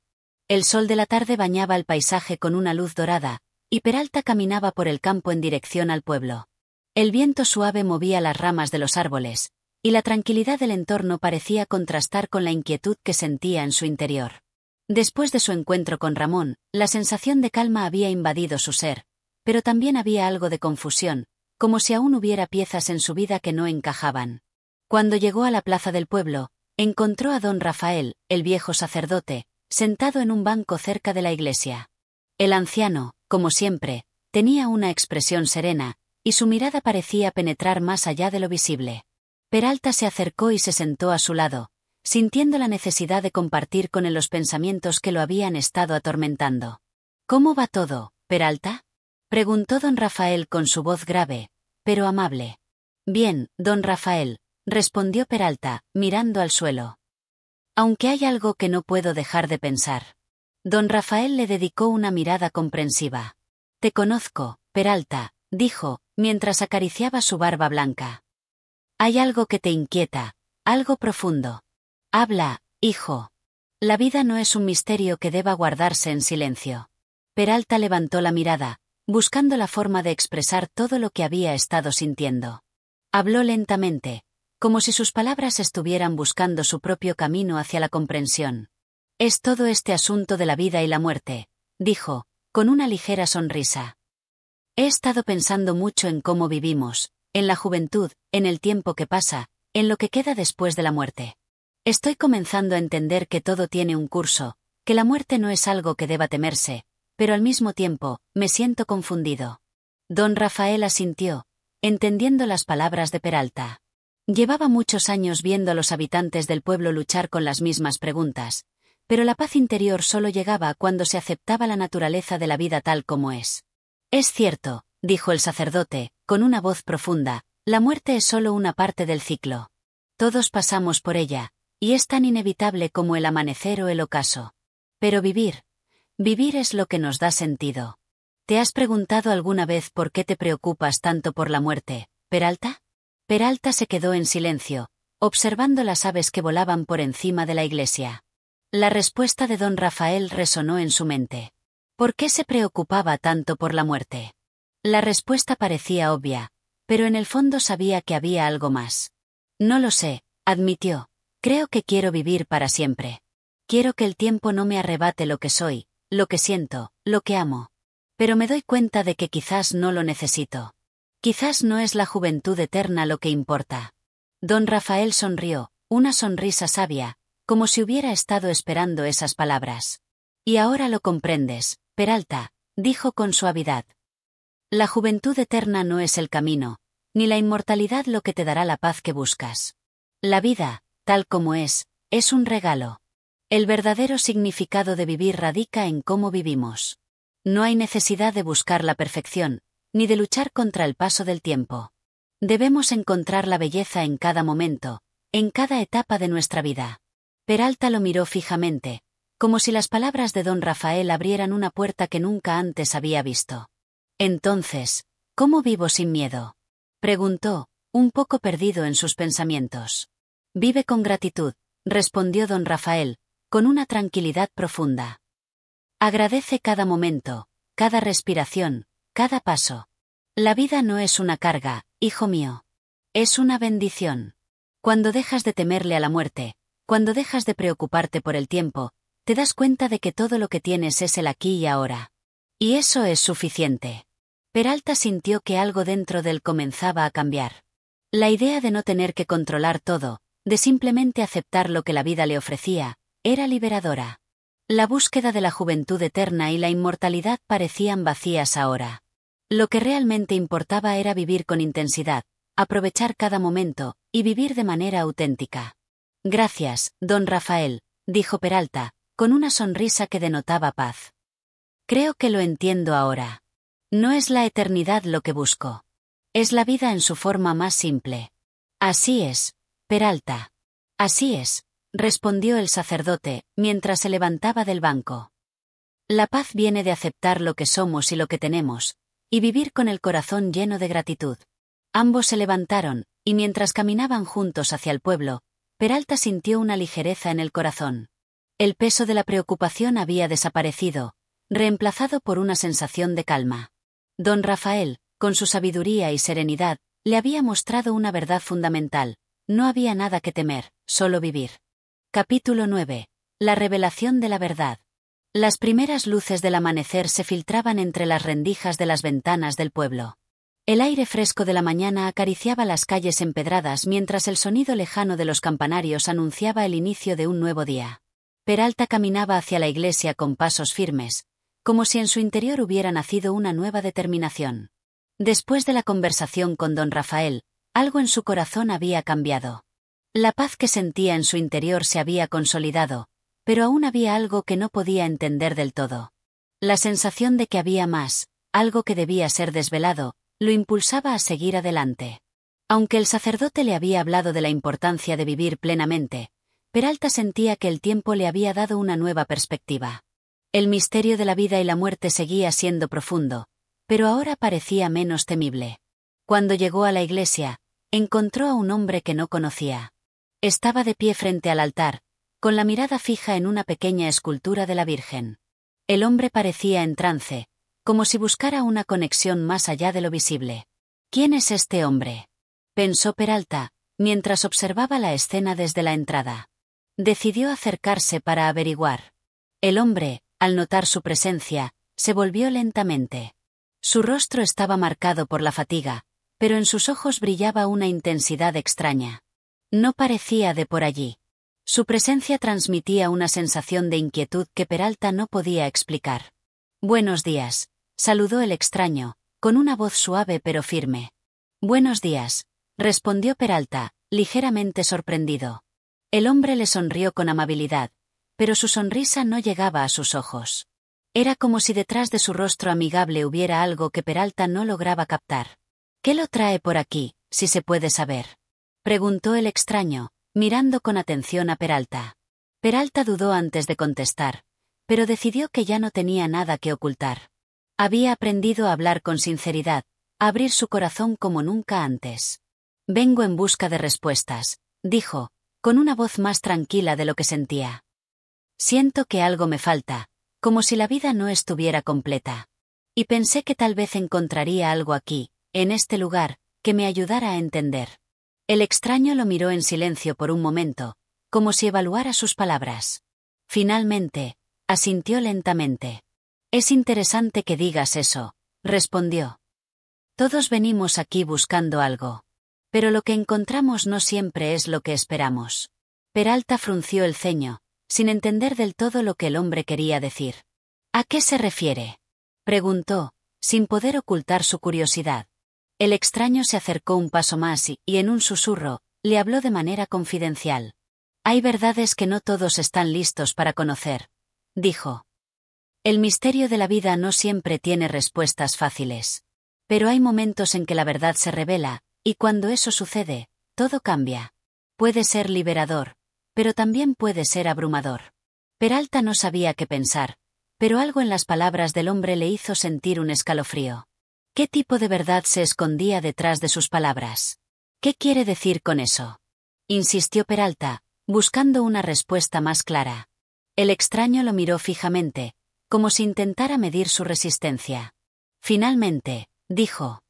El sol de la tarde bañaba el paisaje con una luz dorada, y Peralta caminaba por el campo en dirección al pueblo. El viento suave movía las ramas de los árboles, y la tranquilidad del entorno parecía contrastar con la inquietud que sentía en su interior. Después de su encuentro con Ramón, la sensación de calma había invadido su ser, pero también había algo de confusión, como si aún hubiera piezas en su vida que no encajaban. Cuando llegó a la plaza del pueblo, encontró a don Rafael, el viejo sacerdote, sentado en un banco cerca de la iglesia. El anciano, como siempre, tenía una expresión serena, y su mirada parecía penetrar más allá de lo visible. Peralta se acercó y se sentó a su lado, sintiendo la necesidad de compartir con él los pensamientos que lo habían estado atormentando. «¿Cómo va todo, Peralta?», preguntó don Rafael con su voz grave, pero amable. «Bien, don Rafael», respondió Peralta, mirando al suelo. «Aunque hay algo que no puedo dejar de pensar». Don Rafael le dedicó una mirada comprensiva. «Te conozco, Peralta», dijo, mientras acariciaba su barba blanca. «Hay algo que te inquieta, algo profundo. Habla, hijo. La vida no es un misterio que deba guardarse en silencio». Peralta levantó la mirada, buscando la forma de expresar todo lo que había estado sintiendo. Habló lentamente, como si sus palabras estuvieran buscando su propio camino hacia la comprensión. «Es todo este asunto de la vida y la muerte», dijo, con una ligera sonrisa. «He estado pensando mucho en cómo vivimos, en la juventud, en el tiempo que pasa, en lo que queda después de la muerte. Estoy comenzando a entender que todo tiene un curso, que la muerte no es algo que deba temerse, pero al mismo tiempo, me siento confundido». Don Rafael asintió, entendiendo las palabras de Peralta. Llevaba muchos años viendo a los habitantes del pueblo luchar con las mismas preguntas, pero la paz interior solo llegaba cuando se aceptaba la naturaleza de la vida tal como es. «Es cierto», dijo el sacerdote, con una voz profunda, «la muerte es solo una parte del ciclo. Todos pasamos por ella, y es tan inevitable como el amanecer o el ocaso. Pero vivir es lo que nos da sentido». «¿Te has preguntado alguna vez por qué te preocupas tanto por la muerte, Peralta?». Peralta se quedó en silencio, observando las aves que volaban por encima de la iglesia. La respuesta de don Rafael resonó en su mente. ¿Por qué se preocupaba tanto por la muerte? La respuesta parecía obvia, pero en el fondo sabía que había algo más. «No lo sé», admitió. «Creo que quiero vivir para siempre. Quiero que el tiempo no me arrebate lo que soy, lo que siento, lo que amo. Pero me doy cuenta de que quizás no lo necesito. Quizás no es la juventud eterna lo que importa». Don Rafael sonrió, una sonrisa sabia, como si hubiera estado esperando esas palabras. «Y ahora lo comprendes, Peralta», dijo con suavidad. «La juventud eterna no es el camino, ni la inmortalidad lo que te dará la paz que buscas. La vida, tal como es un regalo. El verdadero significado de vivir radica en cómo vivimos. No hay necesidad de buscar la perfección, ni de luchar contra el paso del tiempo. Debemos encontrar la belleza en cada momento, en cada etapa de nuestra vida». Peralta lo miró fijamente, como si las palabras de don Rafael abrieran una puerta que nunca antes había visto. «Entonces, ¿cómo vivo sin miedo?», preguntó, un poco perdido en sus pensamientos. «Vive con gratitud», respondió don Rafael, con una tranquilidad profunda. «Agradece cada momento, cada respiración, cada paso. La vida no es una carga, hijo mío. Es una bendición. Cuando dejas de temerle a la muerte, cuando dejas de preocuparte por el tiempo, te das cuenta de que todo lo que tienes es el aquí y ahora. Y eso es suficiente». Peralta sintió que algo dentro de él comenzaba a cambiar. La idea de no tener que controlar todo, de simplemente aceptar lo que la vida le ofrecía, era liberadora. La búsqueda de la juventud eterna y la inmortalidad parecían vacías ahora. Lo que realmente importaba era vivir con intensidad, aprovechar cada momento, y vivir de manera auténtica. «Gracias, don Rafael», dijo Peralta, con una sonrisa que denotaba paz. «Creo que lo entiendo ahora. No es la eternidad lo que busco. Es la vida en su forma más simple». «Así es, Peralta. Así es», respondió el sacerdote, mientras se levantaba del banco. «La paz viene de aceptar lo que somos y lo que tenemos, y vivir con el corazón lleno de gratitud». Ambos se levantaron, y mientras caminaban juntos hacia el pueblo, Peralta sintió una ligereza en el corazón. El peso de la preocupación había desaparecido, reemplazado por una sensación de calma. Don Rafael, con su sabiduría y serenidad, le había mostrado una verdad fundamental: no había nada que temer, solo vivir. Capítulo 9. La revelación de la verdad. Las primeras luces del amanecer se filtraban entre las rendijas de las ventanas del pueblo. El aire fresco de la mañana acariciaba las calles empedradas mientras el sonido lejano de los campanarios anunciaba el inicio de un nuevo día. Peralta caminaba hacia la iglesia con pasos firmes, como si en su interior hubiera nacido una nueva determinación. Después de la conversación con don Rafael, algo en su corazón había cambiado. La paz que sentía en su interior se había consolidado, pero aún había algo que no podía entender del todo. La sensación de que había más, algo que debía ser desvelado, lo impulsaba a seguir adelante. Aunque el sacerdote le había hablado de la importancia de vivir plenamente, Peralta sentía que el tiempo le había dado una nueva perspectiva. El misterio de la vida y la muerte seguía siendo profundo, pero ahora parecía menos temible. Cuando llegó a la iglesia, encontró a un hombre que no conocía. Estaba de pie frente al altar, con la mirada fija en una pequeña escultura de la Virgen. El hombre parecía en trance, como si buscara una conexión más allá de lo visible. ¿Quién es este hombre?, pensó Peralta, mientras observaba la escena desde la entrada. Decidió acercarse para averiguar. El hombre, al notar su presencia, se volvió lentamente. Su rostro estaba marcado por la fatiga, pero en sus ojos brillaba una intensidad extraña. No parecía de por allí. Su presencia transmitía una sensación de inquietud que Peralta no podía explicar. «Buenos días», saludó el extraño, con una voz suave pero firme. «Buenos días», respondió Peralta, ligeramente sorprendido. El hombre le sonrió con amabilidad, pero su sonrisa no llegaba a sus ojos. Era como si detrás de su rostro amigable hubiera algo que Peralta no lograba captar. «¿Qué lo trae por aquí, si se puede saber?», preguntó el extraño, mirando con atención a Peralta. Peralta dudó antes de contestar, pero decidió que ya no tenía nada que ocultar. Había aprendido a hablar con sinceridad, a abrir su corazón como nunca antes. «Vengo en busca de respuestas», dijo, con una voz más tranquila de lo que sentía. «Siento que algo me falta, como si la vida no estuviera completa. Y pensé que tal vez encontraría algo aquí, en este lugar, que me ayudara a entender». El extraño lo miró en silencio por un momento, como si evaluara sus palabras. Finalmente, asintió lentamente. «Es interesante que digas eso», respondió. «Todos venimos aquí buscando algo. Pero lo que encontramos no siempre es lo que esperamos». Peralta frunció el ceño, sin entender del todo lo que el hombre quería decir. «¿A qué se refiere?», preguntó, sin poder ocultar su curiosidad. El extraño se acercó un paso más y en un susurro, le habló de manera confidencial. «Hay verdades que no todos están listos para conocer», dijo. «El misterio de la vida no siempre tiene respuestas fáciles. Pero hay momentos en que la verdad se revela, y cuando eso sucede, todo cambia. Puede ser liberador, pero también puede ser abrumador». Peralta no sabía qué pensar, pero algo en las palabras del hombre le hizo sentir un escalofrío. ¿Qué tipo de verdad se escondía detrás de sus palabras? «¿Qué quiere decir con eso?», insistió Peralta, buscando una respuesta más clara. El extraño lo miró fijamente, como si intentara medir su resistencia. Finalmente, dijo: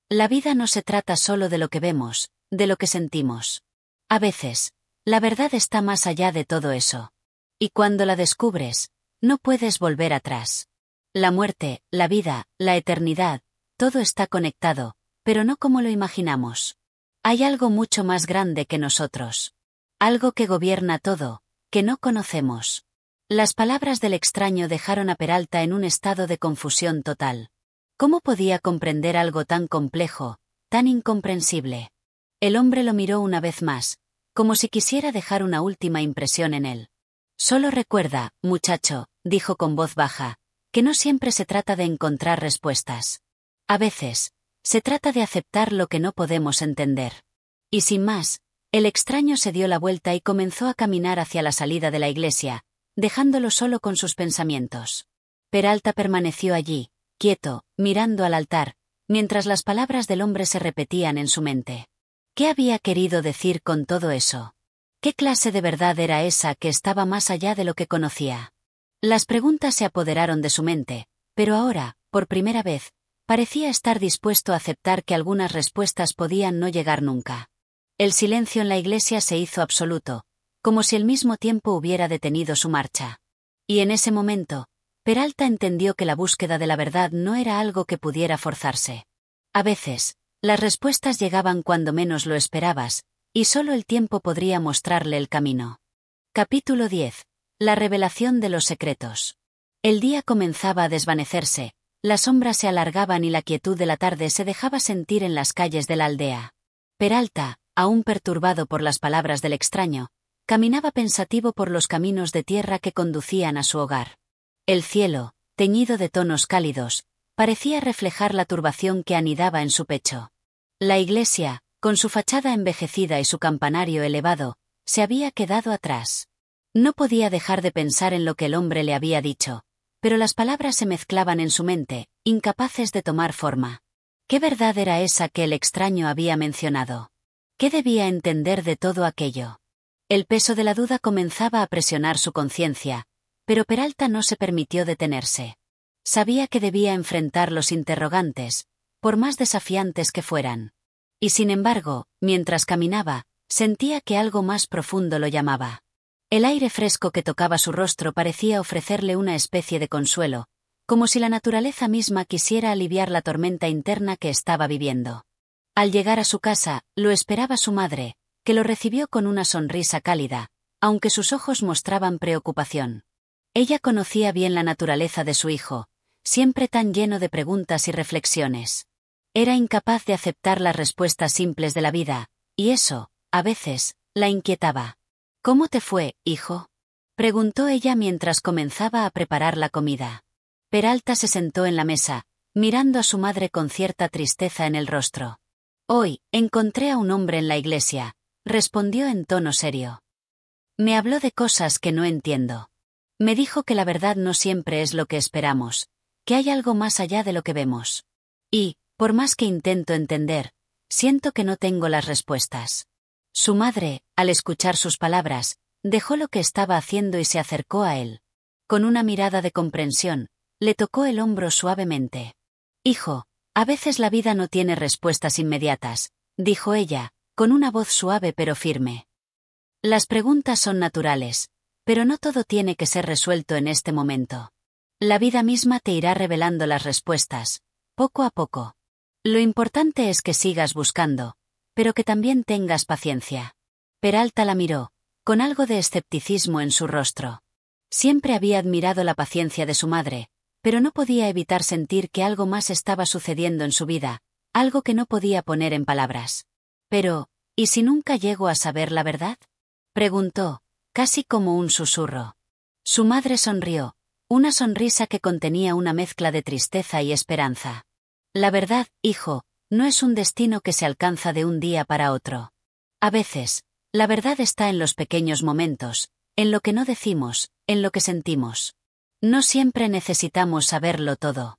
«La vida no se trata solo de lo que vemos, de lo que sentimos. A veces, la verdad está más allá de todo eso. Y cuando la descubres, no puedes volver atrás. La muerte, la vida, la eternidad, todo está conectado, pero no como lo imaginamos. Hay algo mucho más grande que nosotros. Algo que gobierna todo, que no conocemos». Las palabras del extraño dejaron a Peralta en un estado de confusión total. ¿Cómo podía comprender algo tan complejo, tan incomprensible? El hombre lo miró una vez más, como si quisiera dejar una última impresión en él. «Solo recuerda, muchacho», dijo con voz baja, «que no siempre se trata de encontrar respuestas. A veces, se trata de aceptar lo que no podemos entender». Y sin más, el extraño se dio la vuelta y comenzó a caminar hacia la salida de la iglesia, dejándolo solo con sus pensamientos. Peralta permaneció allí, quieto, mirando al altar, mientras las palabras del hombre se repetían en su mente. ¿Qué había querido decir con todo eso? ¿Qué clase de verdad era esa que estaba más allá de lo que conocía? Las preguntas se apoderaron de su mente, pero ahora, por primera vez, parecía estar dispuesto a aceptar que algunas respuestas podían no llegar nunca. El silencio en la iglesia se hizo absoluto, como si el mismo tiempo hubiera detenido su marcha. Y en ese momento, Peralta entendió que la búsqueda de la verdad no era algo que pudiera forzarse. A veces, las respuestas llegaban cuando menos lo esperabas, y solo el tiempo podría mostrarle el camino. Capítulo 10. La revelación de los secretos. El día comenzaba a desvanecerse, las sombras se alargaban y la quietud de la tarde se dejaba sentir en las calles de la aldea. Peralta, aún perturbado por las palabras del extraño, caminaba pensativo por los caminos de tierra que conducían a su hogar. El cielo, teñido de tonos cálidos, parecía reflejar la turbación que anidaba en su pecho. La iglesia, con su fachada envejecida y su campanario elevado, se había quedado atrás. No podía dejar de pensar en lo que el hombre le había dicho, pero las palabras se mezclaban en su mente, incapaces de tomar forma. ¿Qué verdad era esa que el extraño había mencionado? ¿Qué debía entender de todo aquello? El peso de la duda comenzaba a presionar su conciencia, pero Peralta no se permitió detenerse. Sabía que debía enfrentar los interrogantes, por más desafiantes que fueran. Y sin embargo, mientras caminaba, sentía que algo más profundo lo llamaba. El aire fresco que tocaba su rostro parecía ofrecerle una especie de consuelo, como si la naturaleza misma quisiera aliviar la tormenta interna que estaba viviendo. Al llegar a su casa, lo esperaba su madre, que lo recibió con una sonrisa cálida, aunque sus ojos mostraban preocupación. Ella conocía bien la naturaleza de su hijo, siempre tan lleno de preguntas y reflexiones. Era incapaz de aceptar las respuestas simples de la vida, y eso, a veces, la inquietaba. «¿Cómo te fue, hijo?», preguntó ella mientras comenzaba a preparar la comida. Peralta se sentó en la mesa, mirando a su madre con cierta tristeza en el rostro. «Hoy, encontré a un hombre en la iglesia», respondió en tono serio. «Me habló de cosas que no entiendo. Me dijo que la verdad no siempre es lo que esperamos, que hay algo más allá de lo que vemos. Y, por más que intento entender, siento que no tengo las respuestas». Su madre, al escuchar sus palabras, dejó lo que estaba haciendo y se acercó a él. Con una mirada de comprensión, le tocó el hombro suavemente. «Hijo, a veces la vida no tiene respuestas inmediatas», dijo ella, con una voz suave pero firme. «Las preguntas son naturales, pero no todo tiene que ser resuelto en este momento. La vida misma te irá revelando las respuestas, poco a poco. Lo importante es que sigas buscando, pero que también tengas paciencia». Peralta la miró, con algo de escepticismo en su rostro. Siempre había admirado la paciencia de su madre, pero no podía evitar sentir que algo más estaba sucediendo en su vida, algo que no podía poner en palabras. «Pero, ¿y si nunca llego a saber la verdad?», preguntó, casi como un susurro. Su madre sonrió, una sonrisa que contenía una mezcla de tristeza y esperanza. «La verdad, hijo, no es un destino que se alcanza de un día para otro. A veces, la verdad está en los pequeños momentos, en lo que no decimos, en lo que sentimos. No siempre necesitamos saberlo todo.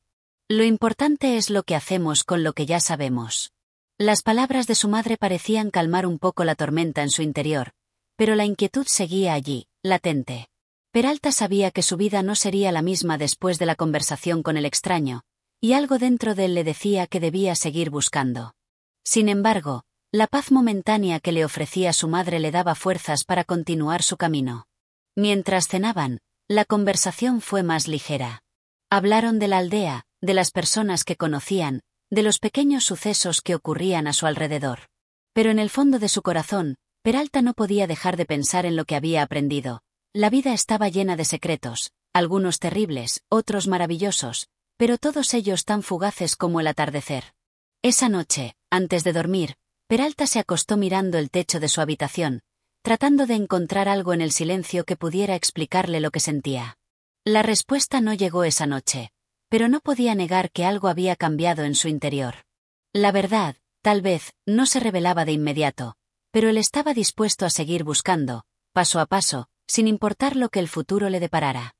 Lo importante es lo que hacemos con lo que ya sabemos». Las palabras de su madre parecían calmar un poco la tormenta en su interior, pero la inquietud seguía allí, latente. Peralta sabía que su vida no sería la misma después de la conversación con el extraño, y algo dentro de él le decía que debía seguir buscando. Sin embargo, la paz momentánea que le ofrecía su madre le daba fuerzas para continuar su camino. Mientras cenaban, la conversación fue más ligera. Hablaron de la aldea, de las personas que conocían, de los pequeños sucesos que ocurrían a su alrededor. Pero en el fondo de su corazón, Peralta no podía dejar de pensar en lo que había aprendido. La vida estaba llena de secretos, algunos terribles, otros maravillosos, pero todos ellos tan fugaces como el atardecer. Esa noche, antes de dormir, Peralta se acostó mirando el techo de su habitación, tratando de encontrar algo en el silencio que pudiera explicarle lo que sentía. La respuesta no llegó esa noche, pero no podía negar que algo había cambiado en su interior. La verdad, tal vez, no se revelaba de inmediato, pero él estaba dispuesto a seguir buscando, paso a paso, sin importar lo que el futuro le deparara.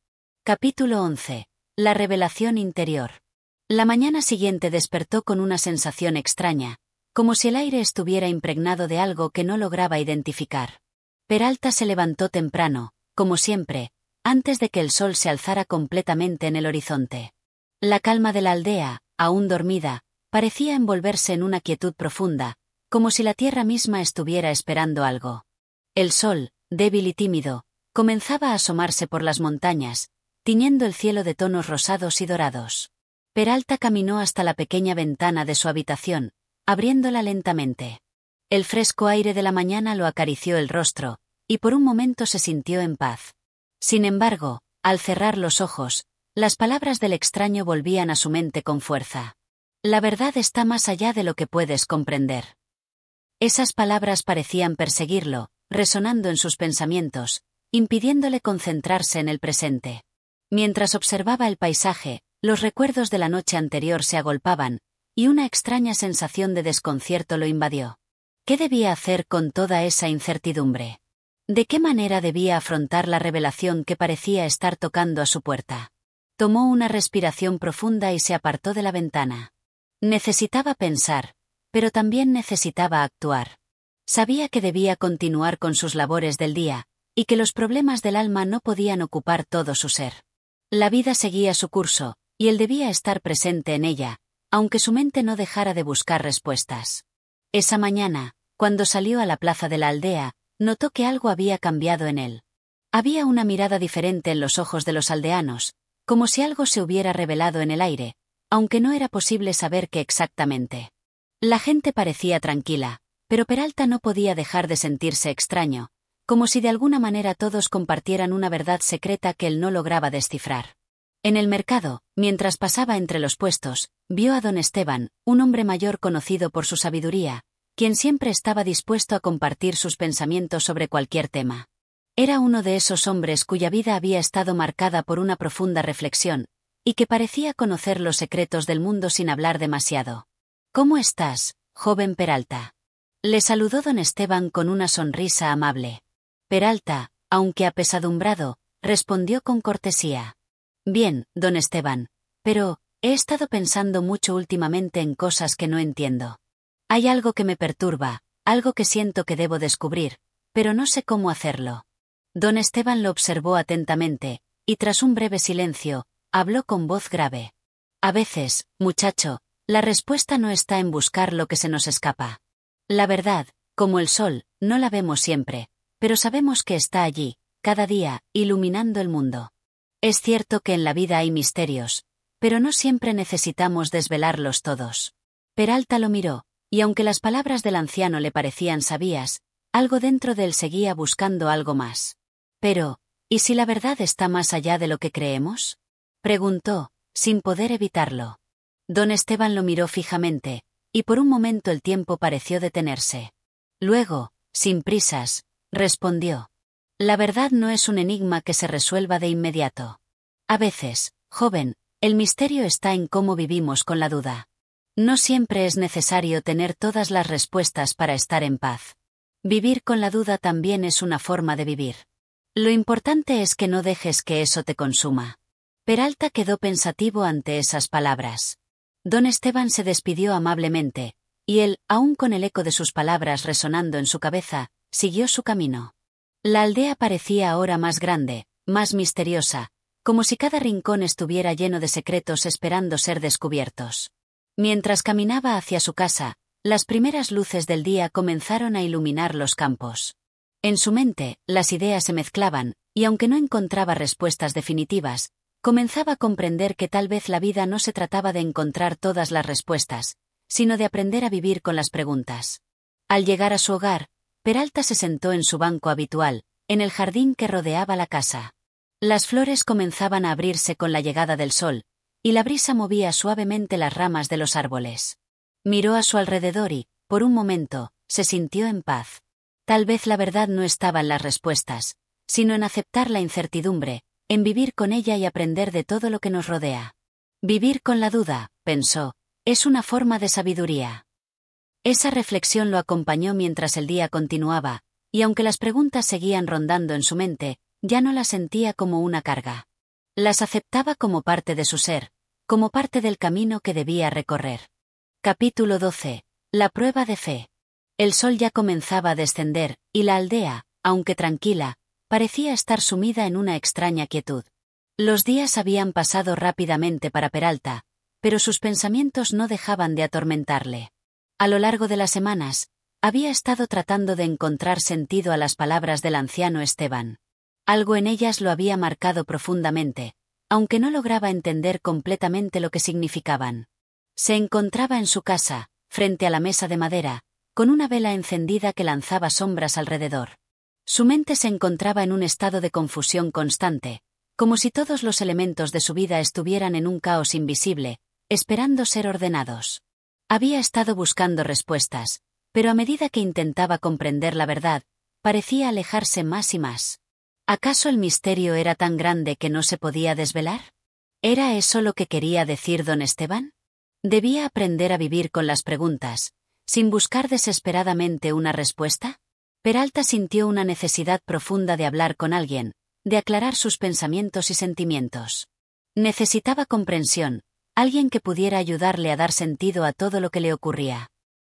Capítulo 11. La revelación interior. La mañana siguiente despertó con una sensación extraña, como si el aire estuviera impregnado de algo que no lograba identificar. Peralta se levantó temprano, como siempre, antes de que el sol se alzara completamente en el horizonte. La calma de la aldea, aún dormida, parecía envolverse en una quietud profunda, como si la tierra misma estuviera esperando algo. El sol, débil y tímido, comenzaba a asomarse por las montañas, tiñendo el cielo de tonos rosados y dorados. Peralta caminó hasta la pequeña ventana de su habitación, abriéndola lentamente. El fresco aire de la mañana lo acarició el rostro, y por un momento se sintió en paz. Sin embargo, al cerrar los ojos, las palabras del extraño volvían a su mente con fuerza. La verdad está más allá de lo que puedes comprender. Esas palabras parecían perseguirlo, resonando en sus pensamientos, impidiéndole concentrarse en el presente. Mientras observaba el paisaje, los recuerdos de la noche anterior se agolpaban, y una extraña sensación de desconcierto lo invadió. ¿Qué debía hacer con toda esa incertidumbre? ¿De qué manera debía afrontar la revelación que parecía estar tocando a su puerta? Tomó una respiración profunda y se apartó de la ventana. Necesitaba pensar, pero también necesitaba actuar. Sabía que debía continuar con sus labores del día, y que los problemas del alma no podían ocupar todo su ser. La vida seguía su curso, y él debía estar presente en ella, aunque su mente no dejara de buscar respuestas. Esa mañana, cuando salió a la plaza de la aldea, notó que algo había cambiado en él. Había una mirada diferente en los ojos de los aldeanos, como si algo se hubiera revelado en el aire, aunque no era posible saber qué exactamente. La gente parecía tranquila, pero Peralta no podía dejar de sentirse extraño, como si de alguna manera todos compartieran una verdad secreta que él no lograba descifrar. En el mercado, mientras pasaba entre los puestos, vio a don Esteban, un hombre mayor conocido por su sabiduría, quien siempre estaba dispuesto a compartir sus pensamientos sobre cualquier tema. Era uno de esos hombres cuya vida había estado marcada por una profunda reflexión, y que parecía conocer los secretos del mundo sin hablar demasiado. «¿Cómo estás, joven Peralta?», le saludó don Esteban con una sonrisa amable. Peralta, aunque apesadumbrado, respondió con cortesía. «Bien, don Esteban, pero he estado pensando mucho últimamente en cosas que no entiendo. Hay algo que me perturba, algo que siento que debo descubrir, pero no sé cómo hacerlo». Don Esteban lo observó atentamente, y tras un breve silencio, habló con voz grave. «A veces, muchacho, la respuesta no está en buscar lo que se nos escapa. La verdad, como el sol, no la vemos siempre, pero sabemos que está allí, cada día, iluminando el mundo. Es cierto que en la vida hay misterios, pero no siempre necesitamos desvelarlos todos». Peralta lo miró, y aunque las palabras del anciano le parecían sabias, algo dentro de él seguía buscando algo más. «Pero, ¿y si la verdad está más allá de lo que creemos?», preguntó, sin poder evitarlo. Don Esteban lo miró fijamente, y por un momento el tiempo pareció detenerse. Luego, sin prisas, respondió: «La verdad no es un enigma que se resuelva de inmediato. A veces, joven, el misterio está en cómo vivimos con la duda. No siempre es necesario tener todas las respuestas para estar en paz. Vivir con la duda también es una forma de vivir. Lo importante es que no dejes que eso te consuma». Peralta quedó pensativo ante esas palabras. Don Esteban se despidió amablemente, y él, aún con el eco de sus palabras resonando en su cabeza, siguió su camino. La aldea parecía ahora más grande, más misteriosa, como si cada rincón estuviera lleno de secretos esperando ser descubiertos. Mientras caminaba hacia su casa, las primeras luces del día comenzaron a iluminar los campos. En su mente, las ideas se mezclaban, y aunque no encontraba respuestas definitivas, comenzaba a comprender que tal vez la vida no se trataba de encontrar todas las respuestas, sino de aprender a vivir con las preguntas. Al llegar a su hogar, Peralta se sentó en su banco habitual, en el jardín que rodeaba la casa. Las flores comenzaban a abrirse con la llegada del sol, y la brisa movía suavemente las ramas de los árboles. Miró a su alrededor y, por un momento, se sintió en paz. Tal vez la verdad no estaba en las respuestas, sino en aceptar la incertidumbre, en vivir con ella y aprender de todo lo que nos rodea. Vivir con la duda, pensó, es una forma de sabiduría. Esa reflexión lo acompañó mientras el día continuaba, y aunque las preguntas seguían rondando en su mente, ya no las sentía como una carga. Las aceptaba como parte de su ser, como parte del camino que debía recorrer. Capítulo 12. La prueba de fe. El sol ya comenzaba a descender, y la aldea, aunque tranquila, parecía estar sumida en una extraña quietud. Los días habían pasado rápidamente para Peralta, pero sus pensamientos no dejaban de atormentarle. A lo largo de las semanas, había estado tratando de encontrar sentido a las palabras del anciano Esteban. Algo en ellas lo había marcado profundamente, aunque no lograba entender completamente lo que significaban. Se encontraba en su casa, frente a la mesa de madera, con una vela encendida que lanzaba sombras alrededor. Su mente se encontraba en un estado de confusión constante, como si todos los elementos de su vida estuvieran en un caos invisible, esperando ser ordenados. Había estado buscando respuestas, pero a medida que intentaba comprender la verdad, parecía alejarse más y más. ¿Acaso el misterio era tan grande que no se podía desvelar? ¿Era eso lo que quería decir don Esteban? ¿Debía aprender a vivir con las preguntas, sin buscar desesperadamente una respuesta? Peralta sintió una necesidad profunda de hablar con alguien, de aclarar sus pensamientos y sentimientos. Necesitaba comprensión, alguien que pudiera ayudarle a dar sentido a todo lo que le ocurría.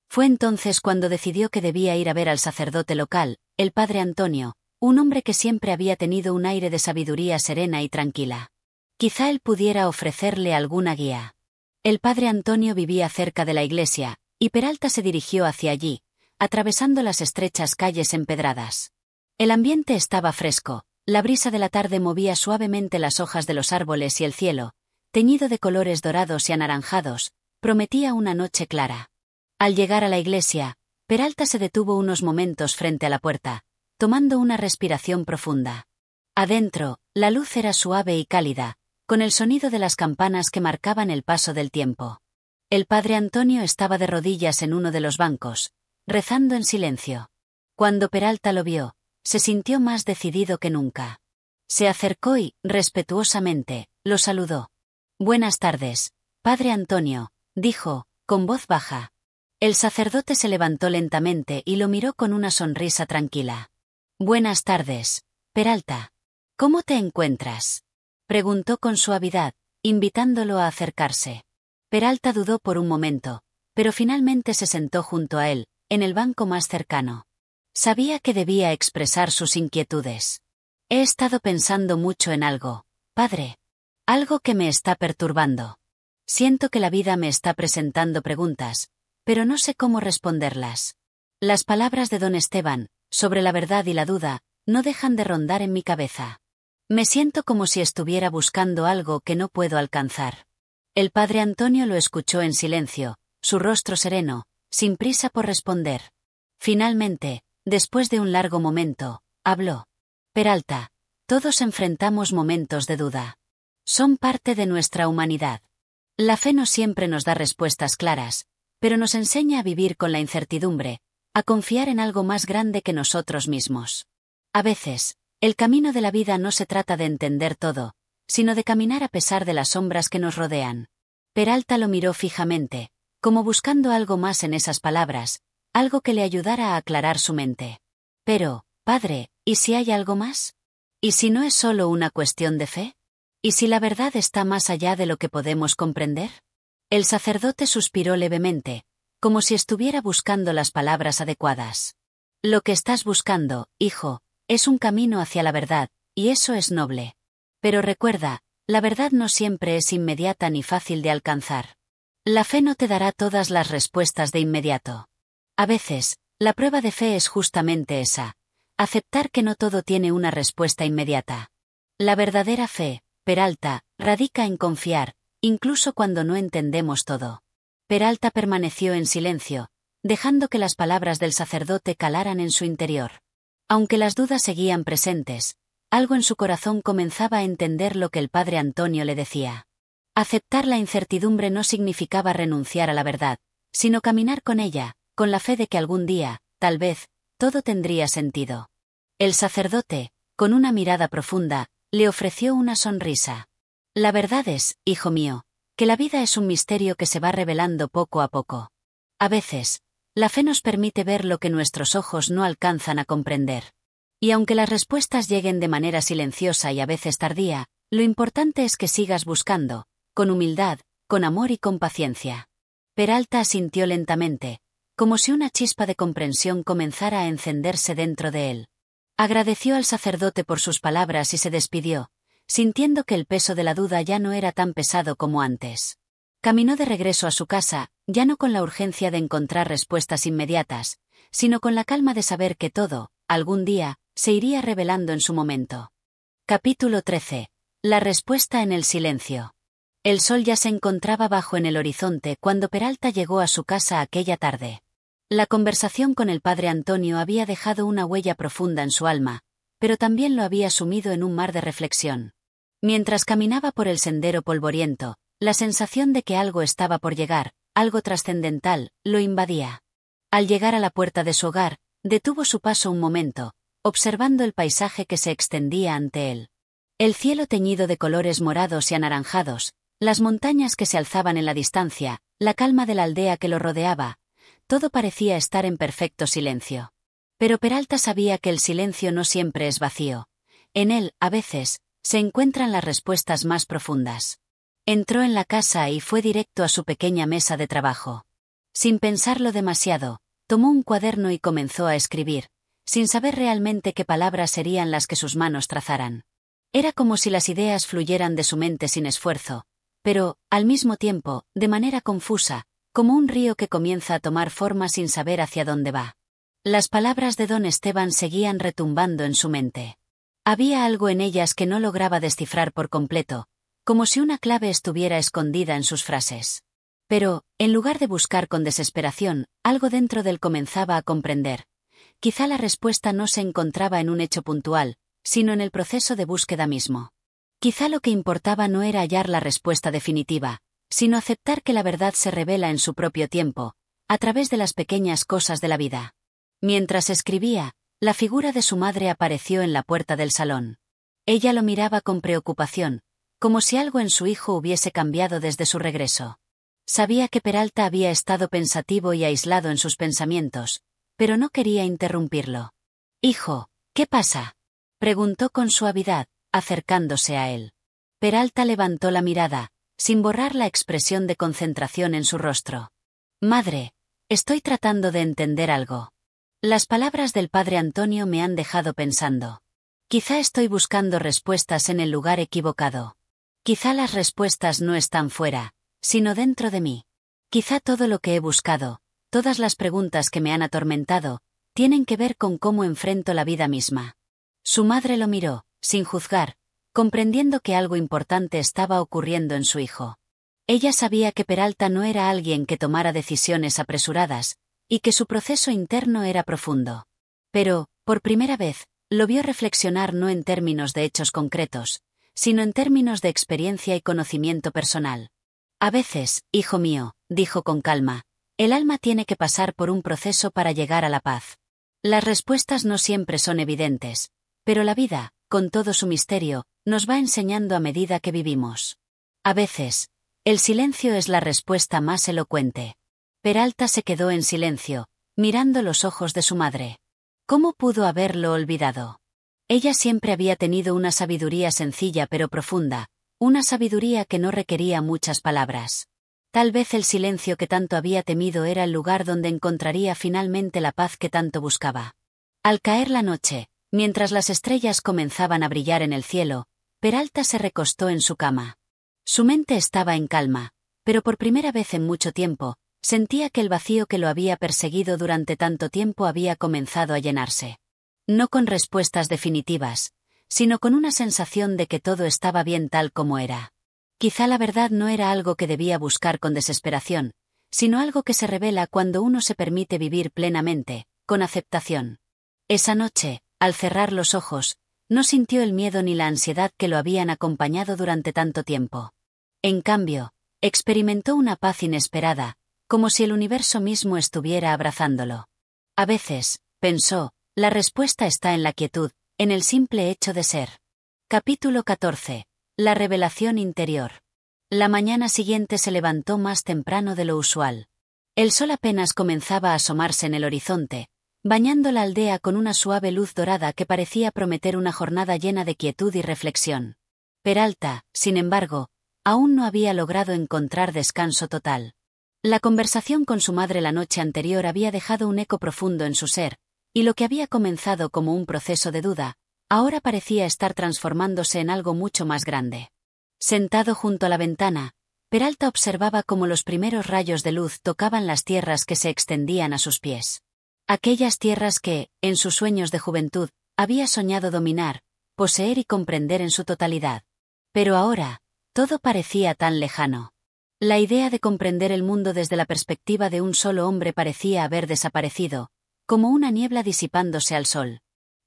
Fue entonces cuando decidió que debía ir a ver al sacerdote local, el padre Antonio, un hombre que siempre había tenido un aire de sabiduría serena y tranquila. Quizá él pudiera ofrecerle alguna guía. El padre Antonio vivía cerca de la iglesia, y Peralta se dirigió hacia allí, atravesando las estrechas calles empedradas. El ambiente estaba fresco, la brisa de la tarde movía suavemente las hojas de los árboles y el cielo, teñido de colores dorados y anaranjados, prometía una noche clara. Al llegar a la iglesia, Peralta se detuvo unos momentos frente a la puerta, tomando una respiración profunda. Adentro, la luz era suave y cálida, con el sonido de las campanas que marcaban el paso del tiempo. El padre Antonio estaba de rodillas en uno de los bancos, rezando en silencio. Cuando Peralta lo vio, se sintió más decidido que nunca. Se acercó y, respetuosamente, lo saludó. «Buenas tardes, padre Antonio», dijo, con voz baja. El sacerdote se levantó lentamente y lo miró con una sonrisa tranquila. «Buenas tardes, Peralta. ¿Cómo te encuentras?», preguntó con suavidad, invitándolo a acercarse. Peralta dudó por un momento, pero finalmente se sentó junto a él, en el banco más cercano. Sabía que debía expresar sus inquietudes. «He estado pensando mucho en algo, padre. Algo que me está perturbando. Siento que la vida me está presentando preguntas, pero no sé cómo responderlas. Las palabras de don Esteban, sobre la verdad y la duda, no dejan de rondar en mi cabeza. Me siento como si estuviera buscando algo que no puedo alcanzar». El padre Antonio lo escuchó en silencio, su rostro sereno, sin prisa por responder. Finalmente, después de un largo momento, habló. «Peralta, todos enfrentamos momentos de duda. Son parte de nuestra humanidad. La fe no siempre nos da respuestas claras, pero nos enseña a vivir con la incertidumbre, a confiar en algo más grande que nosotros mismos. A veces, el camino de la vida no se trata de entender todo, sino de caminar a pesar de las sombras que nos rodean». Peralta lo miró fijamente, como buscando algo más en esas palabras, algo que le ayudara a aclarar su mente. «Pero, padre, ¿y si hay algo más? ¿Y si no es solo una cuestión de fe? ¿Y si la verdad está más allá de lo que podemos comprender?». El sacerdote suspiró levemente, como si estuviera buscando las palabras adecuadas. «Lo que estás buscando, hijo, es un camino hacia la verdad, y eso es noble. Pero recuerda, la verdad no siempre es inmediata ni fácil de alcanzar. La fe no te dará todas las respuestas de inmediato. A veces, la prueba de fe es justamente esa, aceptar que no todo tiene una respuesta inmediata. La verdadera fe, Peralta, radica en confiar, incluso cuando no entendemos todo». Peralta permaneció en silencio, dejando que las palabras del sacerdote calaran en su interior. Aunque las dudas seguían presentes, algo en su corazón comenzaba a entender lo que el padre Antonio le decía. Aceptar la incertidumbre no significaba renunciar a la verdad, sino caminar con ella, con la fe de que algún día, tal vez, todo tendría sentido. El sacerdote, con una mirada profunda, le ofreció una sonrisa. «La verdad es, hijo mío, que la vida es un misterio que se va revelando poco a poco. A veces, la fe nos permite ver lo que nuestros ojos no alcanzan a comprender. Y aunque las respuestas lleguen de manera silenciosa y a veces tardía, lo importante es que sigas buscando, con humildad, con amor y con paciencia». Peralta asintió lentamente, como si una chispa de comprensión comenzara a encenderse dentro de él. Agradeció al sacerdote por sus palabras y se despidió, sintiendo que el peso de la duda ya no era tan pesado como antes. Caminó de regreso a su casa, ya no con la urgencia de encontrar respuestas inmediatas, sino con la calma de saber que todo, algún día, se iría revelando en su momento. Capítulo 13. La respuesta en el silencio. El sol ya se encontraba bajo en el horizonte cuando Peralta llegó a su casa aquella tarde. La conversación con el padre Antonio había dejado una huella profunda en su alma, pero también lo había sumido en un mar de reflexión. Mientras caminaba por el sendero polvoriento, la sensación de que algo estaba por llegar, algo trascendental, lo invadía. Al llegar a la puerta de su hogar, detuvo su paso un momento, observando el paisaje que se extendía ante él. El cielo teñido de colores morados y anaranjados, las montañas que se alzaban en la distancia, la calma de la aldea que lo rodeaba, todo parecía estar en perfecto silencio. Pero Peralta sabía que el silencio no siempre es vacío. En él, a veces, se encuentran las respuestas más profundas. Entró en la casa y fue directo a su pequeña mesa de trabajo. Sin pensarlo demasiado, tomó un cuaderno y comenzó a escribir, sin saber realmente qué palabras serían las que sus manos trazaran. Era como si las ideas fluyeran de su mente sin esfuerzo, pero, al mismo tiempo, de manera confusa, como un río que comienza a tomar forma sin saber hacia dónde va. Las palabras de don Esteban seguían retumbando en su mente. Había algo en ellas que no lograba descifrar por completo, como si una clave estuviera escondida en sus frases. Pero, en lugar de buscar con desesperación, algo dentro de él comenzaba a comprender. Quizá la respuesta no se encontraba en un hecho puntual, sino en el proceso de búsqueda mismo. Quizá lo que importaba no era hallar la respuesta definitiva, sino aceptar que la verdad se revela en su propio tiempo, a través de las pequeñas cosas de la vida. Mientras escribía, la figura de su madre apareció en la puerta del salón. Ella lo miraba con preocupación, como si algo en su hijo hubiese cambiado desde su regreso. Sabía que Peralta había estado pensativo y aislado en sus pensamientos, pero no quería interrumpirlo. «Hijo, ¿qué pasa?», preguntó con suavidad, acercándose a él. Peralta levantó la mirada, sin borrar la expresión de concentración en su rostro. «Madre, estoy tratando de entender algo. Las palabras del padre Antonio me han dejado pensando. Quizá estoy buscando respuestas en el lugar equivocado. Quizá las respuestas no están fuera, sino dentro de mí. Quizá todo lo que he buscado, todas las preguntas que me han atormentado, tienen que ver con cómo enfrento la vida misma». Su madre lo miró, sin juzgar, comprendiendo que algo importante estaba ocurriendo en su hijo. Ella sabía que Peralta no era alguien que tomara decisiones apresuradas, y que su proceso interno era profundo. Pero, por primera vez, lo vio reflexionar no en términos de hechos concretos, sino en términos de experiencia y conocimiento personal. «A veces, hijo mío», dijo con calma, «el alma tiene que pasar por un proceso para llegar a la paz. Las respuestas no siempre son evidentes, pero la vida, con todo su misterio, nos va enseñando a medida que vivimos. A veces, el silencio es la respuesta más elocuente». Peralta se quedó en silencio, mirando los ojos de su madre. ¿Cómo pudo haberlo olvidado? Ella siempre había tenido una sabiduría sencilla pero profunda, una sabiduría que no requería muchas palabras. Tal vez el silencio que tanto había temido era el lugar donde encontraría finalmente la paz que tanto buscaba. Al caer la noche, mientras las estrellas comenzaban a brillar en el cielo, Peralta se recostó en su cama. Su mente estaba en calma, pero por primera vez en mucho tiempo, sentía que el vacío que lo había perseguido durante tanto tiempo había comenzado a llenarse. No con respuestas definitivas, sino con una sensación de que todo estaba bien tal como era. Quizá la verdad no era algo que debía buscar con desesperación, sino algo que se revela cuando uno se permite vivir plenamente, con aceptación. Esa noche, al cerrar los ojos, no sintió el miedo ni la ansiedad que lo habían acompañado durante tanto tiempo. En cambio, experimentó una paz inesperada, como si el universo mismo estuviera abrazándolo. A veces, pensó, la respuesta está en la quietud, en el simple hecho de ser. Capítulo 14. La revelación interior. La mañana siguiente se levantó más temprano de lo usual. El sol apenas comenzaba a asomarse en el horizonte, bañando la aldea con una suave luz dorada que parecía prometer una jornada llena de quietud y reflexión. Peralta, sin embargo, aún no había logrado encontrar descanso total. La conversación con su madre la noche anterior había dejado un eco profundo en su ser, y lo que había comenzado como un proceso de duda, ahora parecía estar transformándose en algo mucho más grande. Sentado junto a la ventana, Peralta observaba cómo los primeros rayos de luz tocaban las tierras que se extendían a sus pies. Aquellas tierras que, en sus sueños de juventud, había soñado dominar, poseer y comprender en su totalidad. Pero ahora, todo parecía tan lejano. La idea de comprender el mundo desde la perspectiva de un solo hombre parecía haber desaparecido, como una niebla disipándose al sol.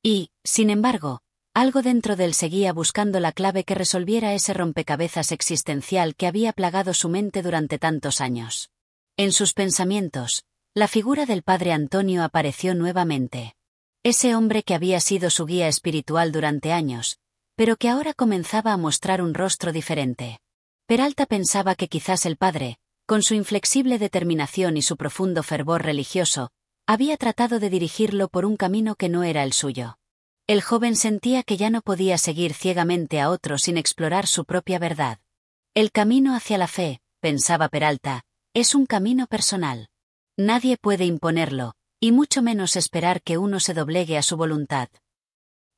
Y, sin embargo, algo dentro de él seguía buscando la clave que resolviera ese rompecabezas existencial que había plagado su mente durante tantos años. En sus pensamientos, la figura del padre Antonio apareció nuevamente. Ese hombre que había sido su guía espiritual durante años, pero que ahora comenzaba a mostrar un rostro diferente. Peralta pensaba que quizás el padre, con su inflexible determinación y su profundo fervor religioso, había tratado de dirigirlo por un camino que no era el suyo. El joven sentía que ya no podía seguir ciegamente a otro sin explorar su propia verdad. El camino hacia la fe, pensaba Peralta, es un camino personal. Nadie puede imponerlo, y mucho menos esperar que uno se doblegue a su voluntad.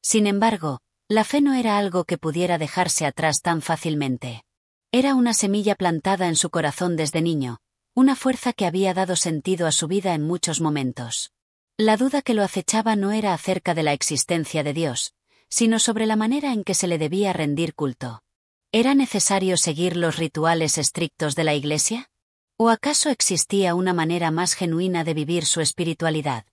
Sin embargo, la fe no era algo que pudiera dejarse atrás tan fácilmente. Era una semilla plantada en su corazón desde niño, una fuerza que había dado sentido a su vida en muchos momentos. La duda que lo acechaba no era acerca de la existencia de Dios, sino sobre la manera en que se le debía rendir culto. ¿Era necesario seguir los rituales estrictos de la Iglesia? ¿O acaso existía una manera más genuina de vivir su espiritualidad?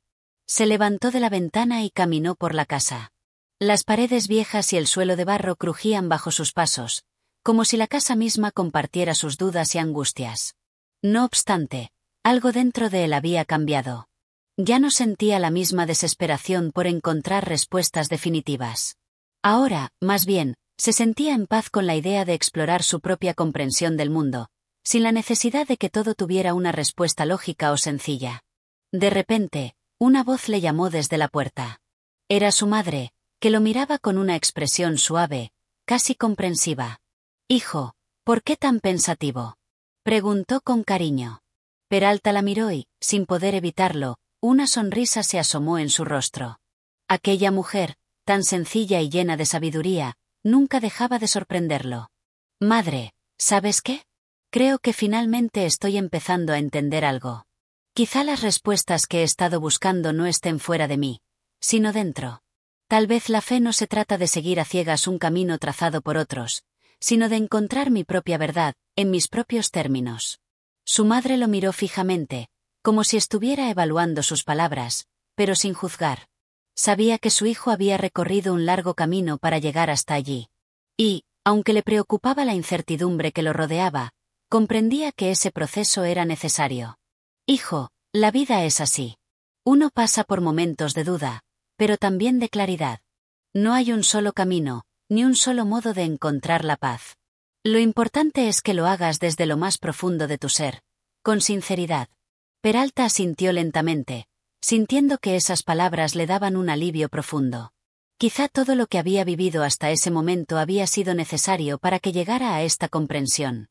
Se levantó de la ventana y caminó por la casa. Las paredes viejas y el suelo de barro crujían bajo sus pasos, como si la casa misma compartiera sus dudas y angustias. No obstante, algo dentro de él había cambiado. Ya no sentía la misma desesperación por encontrar respuestas definitivas. Ahora, más bien, se sentía en paz con la idea de explorar su propia comprensión del mundo, sin la necesidad de que todo tuviera una respuesta lógica o sencilla. De repente, una voz le llamó desde la puerta. Era su madre, que lo miraba con una expresión suave, casi comprensiva. «Hijo, ¿por qué tan pensativo?», preguntó con cariño. Peralta la miró y, sin poder evitarlo, una sonrisa se asomó en su rostro. Aquella mujer, tan sencilla y llena de sabiduría, nunca dejaba de sorprenderlo. «Madre, ¿sabes qué? Creo que finalmente estoy empezando a entender algo. Quizá las respuestas que he estado buscando no estén fuera de mí, sino dentro. Tal vez la fe no se trata de seguir a ciegas un camino trazado por otros, sino de encontrar mi propia verdad, en mis propios términos». Su madre lo miró fijamente, como si estuviera evaluando sus palabras, pero sin juzgar. Sabía que su hijo había recorrido un largo camino para llegar hasta allí. Y, aunque le preocupaba la incertidumbre que lo rodeaba, comprendía que ese proceso era necesario. «Hijo, la vida es así. Uno pasa por momentos de duda, pero también de claridad. No hay un solo camino, ni un solo modo de encontrar la paz. Lo importante es que lo hagas desde lo más profundo de tu ser, con sinceridad». Peralta asintió lentamente, sintiendo que esas palabras le daban un alivio profundo. Quizá todo lo que había vivido hasta ese momento había sido necesario para que llegara a esta comprensión.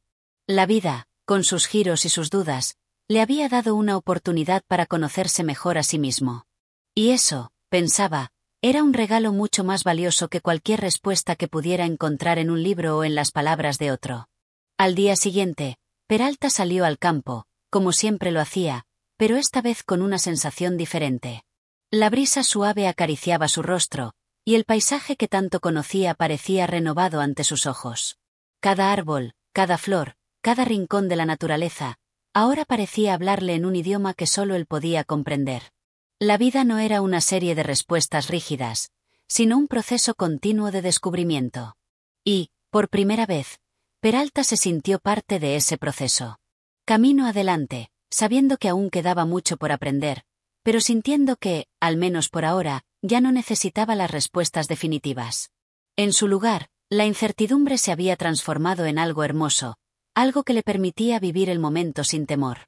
La vida, con sus giros y sus dudas, le había dado una oportunidad para conocerse mejor a sí mismo. Y eso, pensaba, era un regalo mucho más valioso que cualquier respuesta que pudiera encontrar en un libro o en las palabras de otro. Al día siguiente, Peralta salió al campo, como siempre lo hacía, pero esta vez con una sensación diferente. La brisa suave acariciaba su rostro, y el paisaje que tanto conocía parecía renovado ante sus ojos. Cada árbol, cada flor, cada rincón de la naturaleza, ahora parecía hablarle en un idioma que solo él podía comprender. La vida no era una serie de respuestas rígidas, sino un proceso continuo de descubrimiento. Y, por primera vez, Peralta se sintió parte de ese proceso. Camino adelante, sabiendo que aún quedaba mucho por aprender, pero sintiendo que, al menos por ahora, ya no necesitaba las respuestas definitivas. En su lugar, la incertidumbre se había transformado en algo hermoso, algo que le permitía vivir el momento sin temor.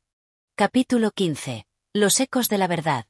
Capítulo 15. Los ecos de la verdad.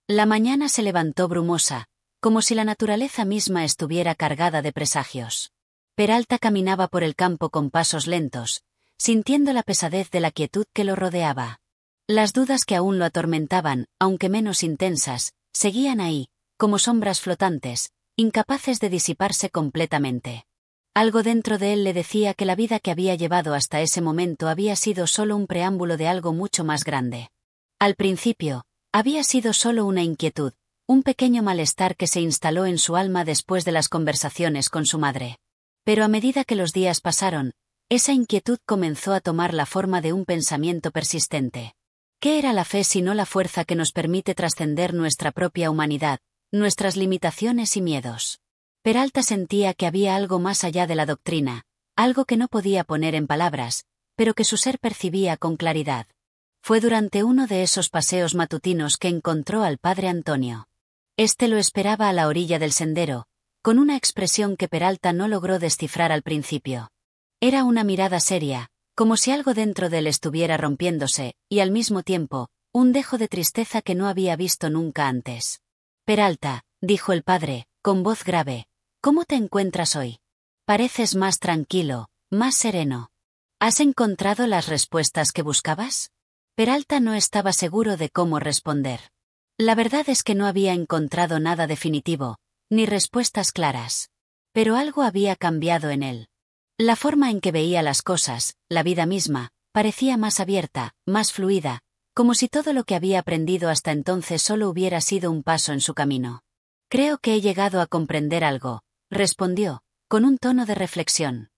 La mañana se levantó brumosa, como si la naturaleza misma estuviera cargada de presagios. Peralta caminaba por el campo con pasos lentos, sintiendo la pesadez de la quietud que lo rodeaba. Las dudas que aún lo atormentaban, aunque menos intensas, Seguían ahí, como sombras flotantes, incapaces de disiparse completamente. Algo dentro de él le decía que la vida que había llevado hasta ese momento había sido solo un preámbulo de algo mucho más grande. Al principio, había sido solo una inquietud, un pequeño malestar que se instaló en su alma después de las conversaciones con su madre. Pero a medida que los días pasaron, esa inquietud comenzó a tomar la forma de un pensamiento persistente. ¿Qué era la fe sino la fuerza que nos permite trascender nuestra propia humanidad, nuestras limitaciones y miedos? Peralta sentía que había algo más allá de la doctrina, algo que no podía poner en palabras, pero que su ser percibía con claridad. Fue durante uno de esos paseos matutinos que encontró al padre Antonio. Este lo esperaba a la orilla del sendero, con una expresión que Peralta no logró descifrar al principio. Era una mirada seria, como si algo dentro de él estuviera rompiéndose, y al mismo tiempo, un dejo de tristeza que no había visto nunca antes. «Peralta», dijo el padre, con voz grave, «¿cómo te encuentras hoy? Pareces más tranquilo, más sereno. ¿Has encontrado las respuestas que buscabas?» Peralta no estaba seguro de cómo responder. La verdad es que no había encontrado nada definitivo, ni respuestas claras. Pero algo había cambiado en él. La forma en que veía las cosas, la vida misma, parecía más abierta, más fluida, como si todo lo que había aprendido hasta entonces solo hubiera sido un paso en su camino. «Creo que he llegado a comprender algo», respondió, con un tono de reflexión.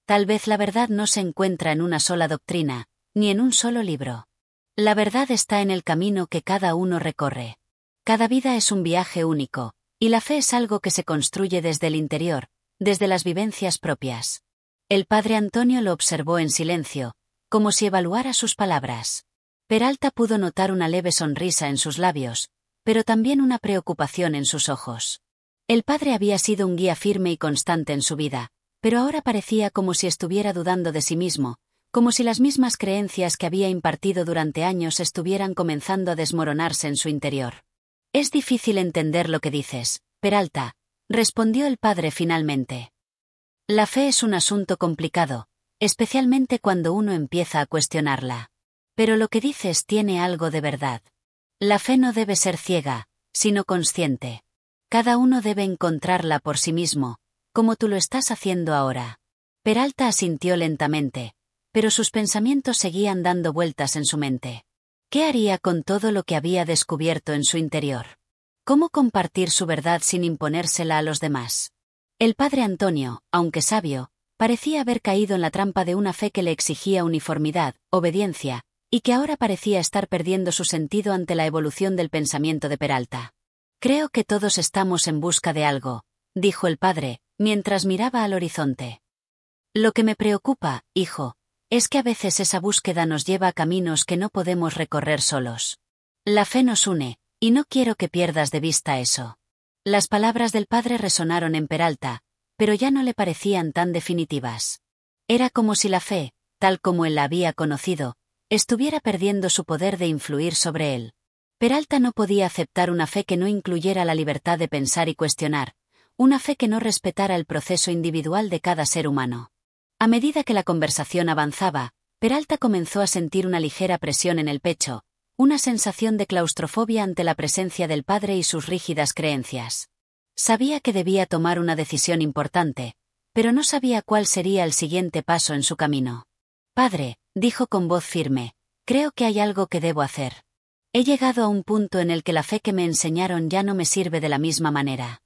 Tal vez la verdad no se encuentra en una sola doctrina, ni en un solo libro. La verdad está en el camino que cada uno recorre. Cada vida es un viaje único, y la fe es algo que se construye desde el interior, desde las vivencias propias. El padre Antonio lo observó en silencio, como si evaluara sus palabras. Peralta pudo notar una leve sonrisa en sus labios, pero también una preocupación en sus ojos. El padre había sido un guía firme y constante en su vida, pero ahora parecía como si estuviera dudando de sí mismo, como si las mismas creencias que había impartido durante años estuvieran comenzando a desmoronarse en su interior. «Es difícil entender lo que dices, Peralta», respondió el padre finalmente. «La fe es un asunto complicado, especialmente cuando uno empieza a cuestionarla. Pero lo que dices tiene algo de verdad. La fe no debe ser ciega, sino consciente. Cada uno debe encontrarla por sí mismo, como tú lo estás haciendo ahora». Peralta asintió lentamente, pero sus pensamientos seguían dando vueltas en su mente. ¿Qué haría con todo lo que había descubierto en su interior? ¿Cómo compartir su verdad sin imponérsela a los demás? El padre Antonio, aunque sabio, parecía haber caído en la trampa de una fe que le exigía uniformidad, obediencia, y que ahora parecía estar perdiendo su sentido ante la evolución del pensamiento de Peralta. «Creo que todos estamos en busca de algo», dijo el padre, mientras miraba al horizonte. «Lo que me preocupa, hijo, es que a veces esa búsqueda nos lleva a caminos que no podemos recorrer solos. La fe nos une, y no quiero que pierdas de vista eso». Las palabras del padre resonaron en Peralta, pero ya no le parecían tan definitivas. Era como si la fe, tal como él la había conocido, estuviera perdiendo su poder de influir sobre él. Peralta no podía aceptar una fe que no incluyera la libertad de pensar y cuestionar, una fe que no respetara el proceso individual de cada ser humano. A medida que la conversación avanzaba, Peralta comenzó a sentir una ligera presión en el pecho, una sensación de claustrofobia ante la presencia del padre y sus rígidas creencias. Sabía que debía tomar una decisión importante, pero no sabía cuál sería el siguiente paso en su camino. «Padre», dijo con voz firme, «creo que hay algo que debo hacer. He llegado a un punto en el que la fe que me enseñaron ya no me sirve de la misma manera.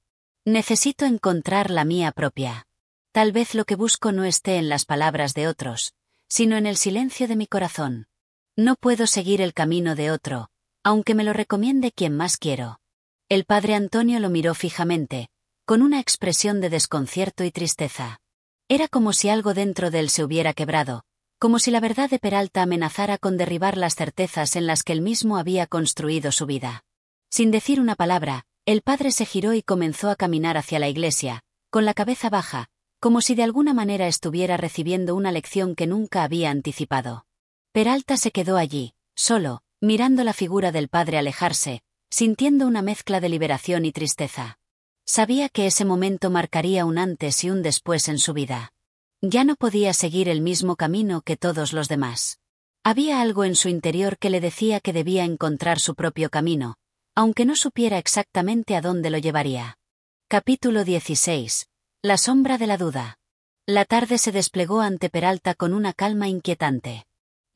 Necesito encontrar la mía propia. Tal vez lo que busco no esté en las palabras de otros, sino en el silencio de mi corazón. No puedo seguir el camino de otro, aunque me lo recomiende quien más quiero». El padre Antonio lo miró fijamente, con una expresión de desconcierto y tristeza. Era como si algo dentro de él se hubiera quebrado, como si la verdad de Peralta amenazara con derribar las certezas en las que él mismo había construido su vida. Sin decir una palabra, el padre se giró y comenzó a caminar hacia la iglesia, con la cabeza baja, como si de alguna manera estuviera recibiendo una lección que nunca había anticipado. Peralta se quedó allí, solo, mirando la figura del padre alejarse, sintiendo una mezcla de liberación y tristeza. Sabía que ese momento marcaría un antes y un después en su vida. Ya no podía seguir el mismo camino que todos los demás. Había algo en su interior que le decía que debía encontrar su propio camino, aunque no supiera exactamente a dónde lo llevaría. Capítulo 16. La sombra de la duda. La tarde se desplegó ante Peralta con una calma inquietante.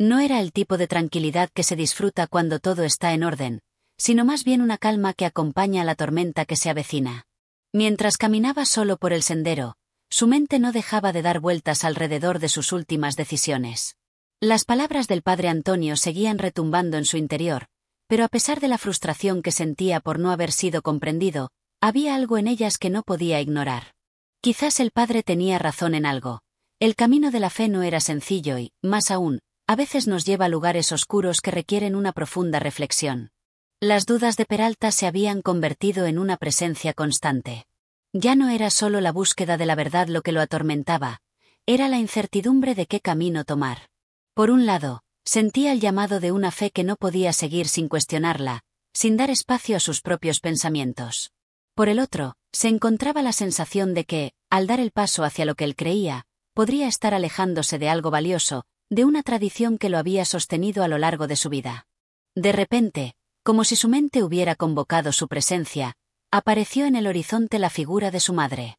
No era el tipo de tranquilidad que se disfruta cuando todo está en orden, sino más bien una calma que acompaña a la tormenta que se avecina. Mientras caminaba solo por el sendero, su mente no dejaba de dar vueltas alrededor de sus últimas decisiones. Las palabras del padre Antonio seguían retumbando en su interior, pero a pesar de la frustración que sentía por no haber sido comprendido, había algo en ellas que no podía ignorar. Quizás el padre tenía razón en algo. El camino de la fe no era sencillo y, más aún, a veces nos lleva a lugares oscuros que requieren una profunda reflexión. Las dudas de Peralta se habían convertido en una presencia constante. Ya no era solo la búsqueda de la verdad lo que lo atormentaba, era la incertidumbre de qué camino tomar. Por un lado, sentía el llamado de una fe que no podía seguir sin cuestionarla, sin dar espacio a sus propios pensamientos. Por el otro, se encontraba la sensación de que, al dar el paso hacia lo que él creía, podría estar alejándose de algo valioso, de una tradición que lo había sostenido a lo largo de su vida. De repente, como si su mente hubiera convocado su presencia, apareció en el horizonte la figura de su madre.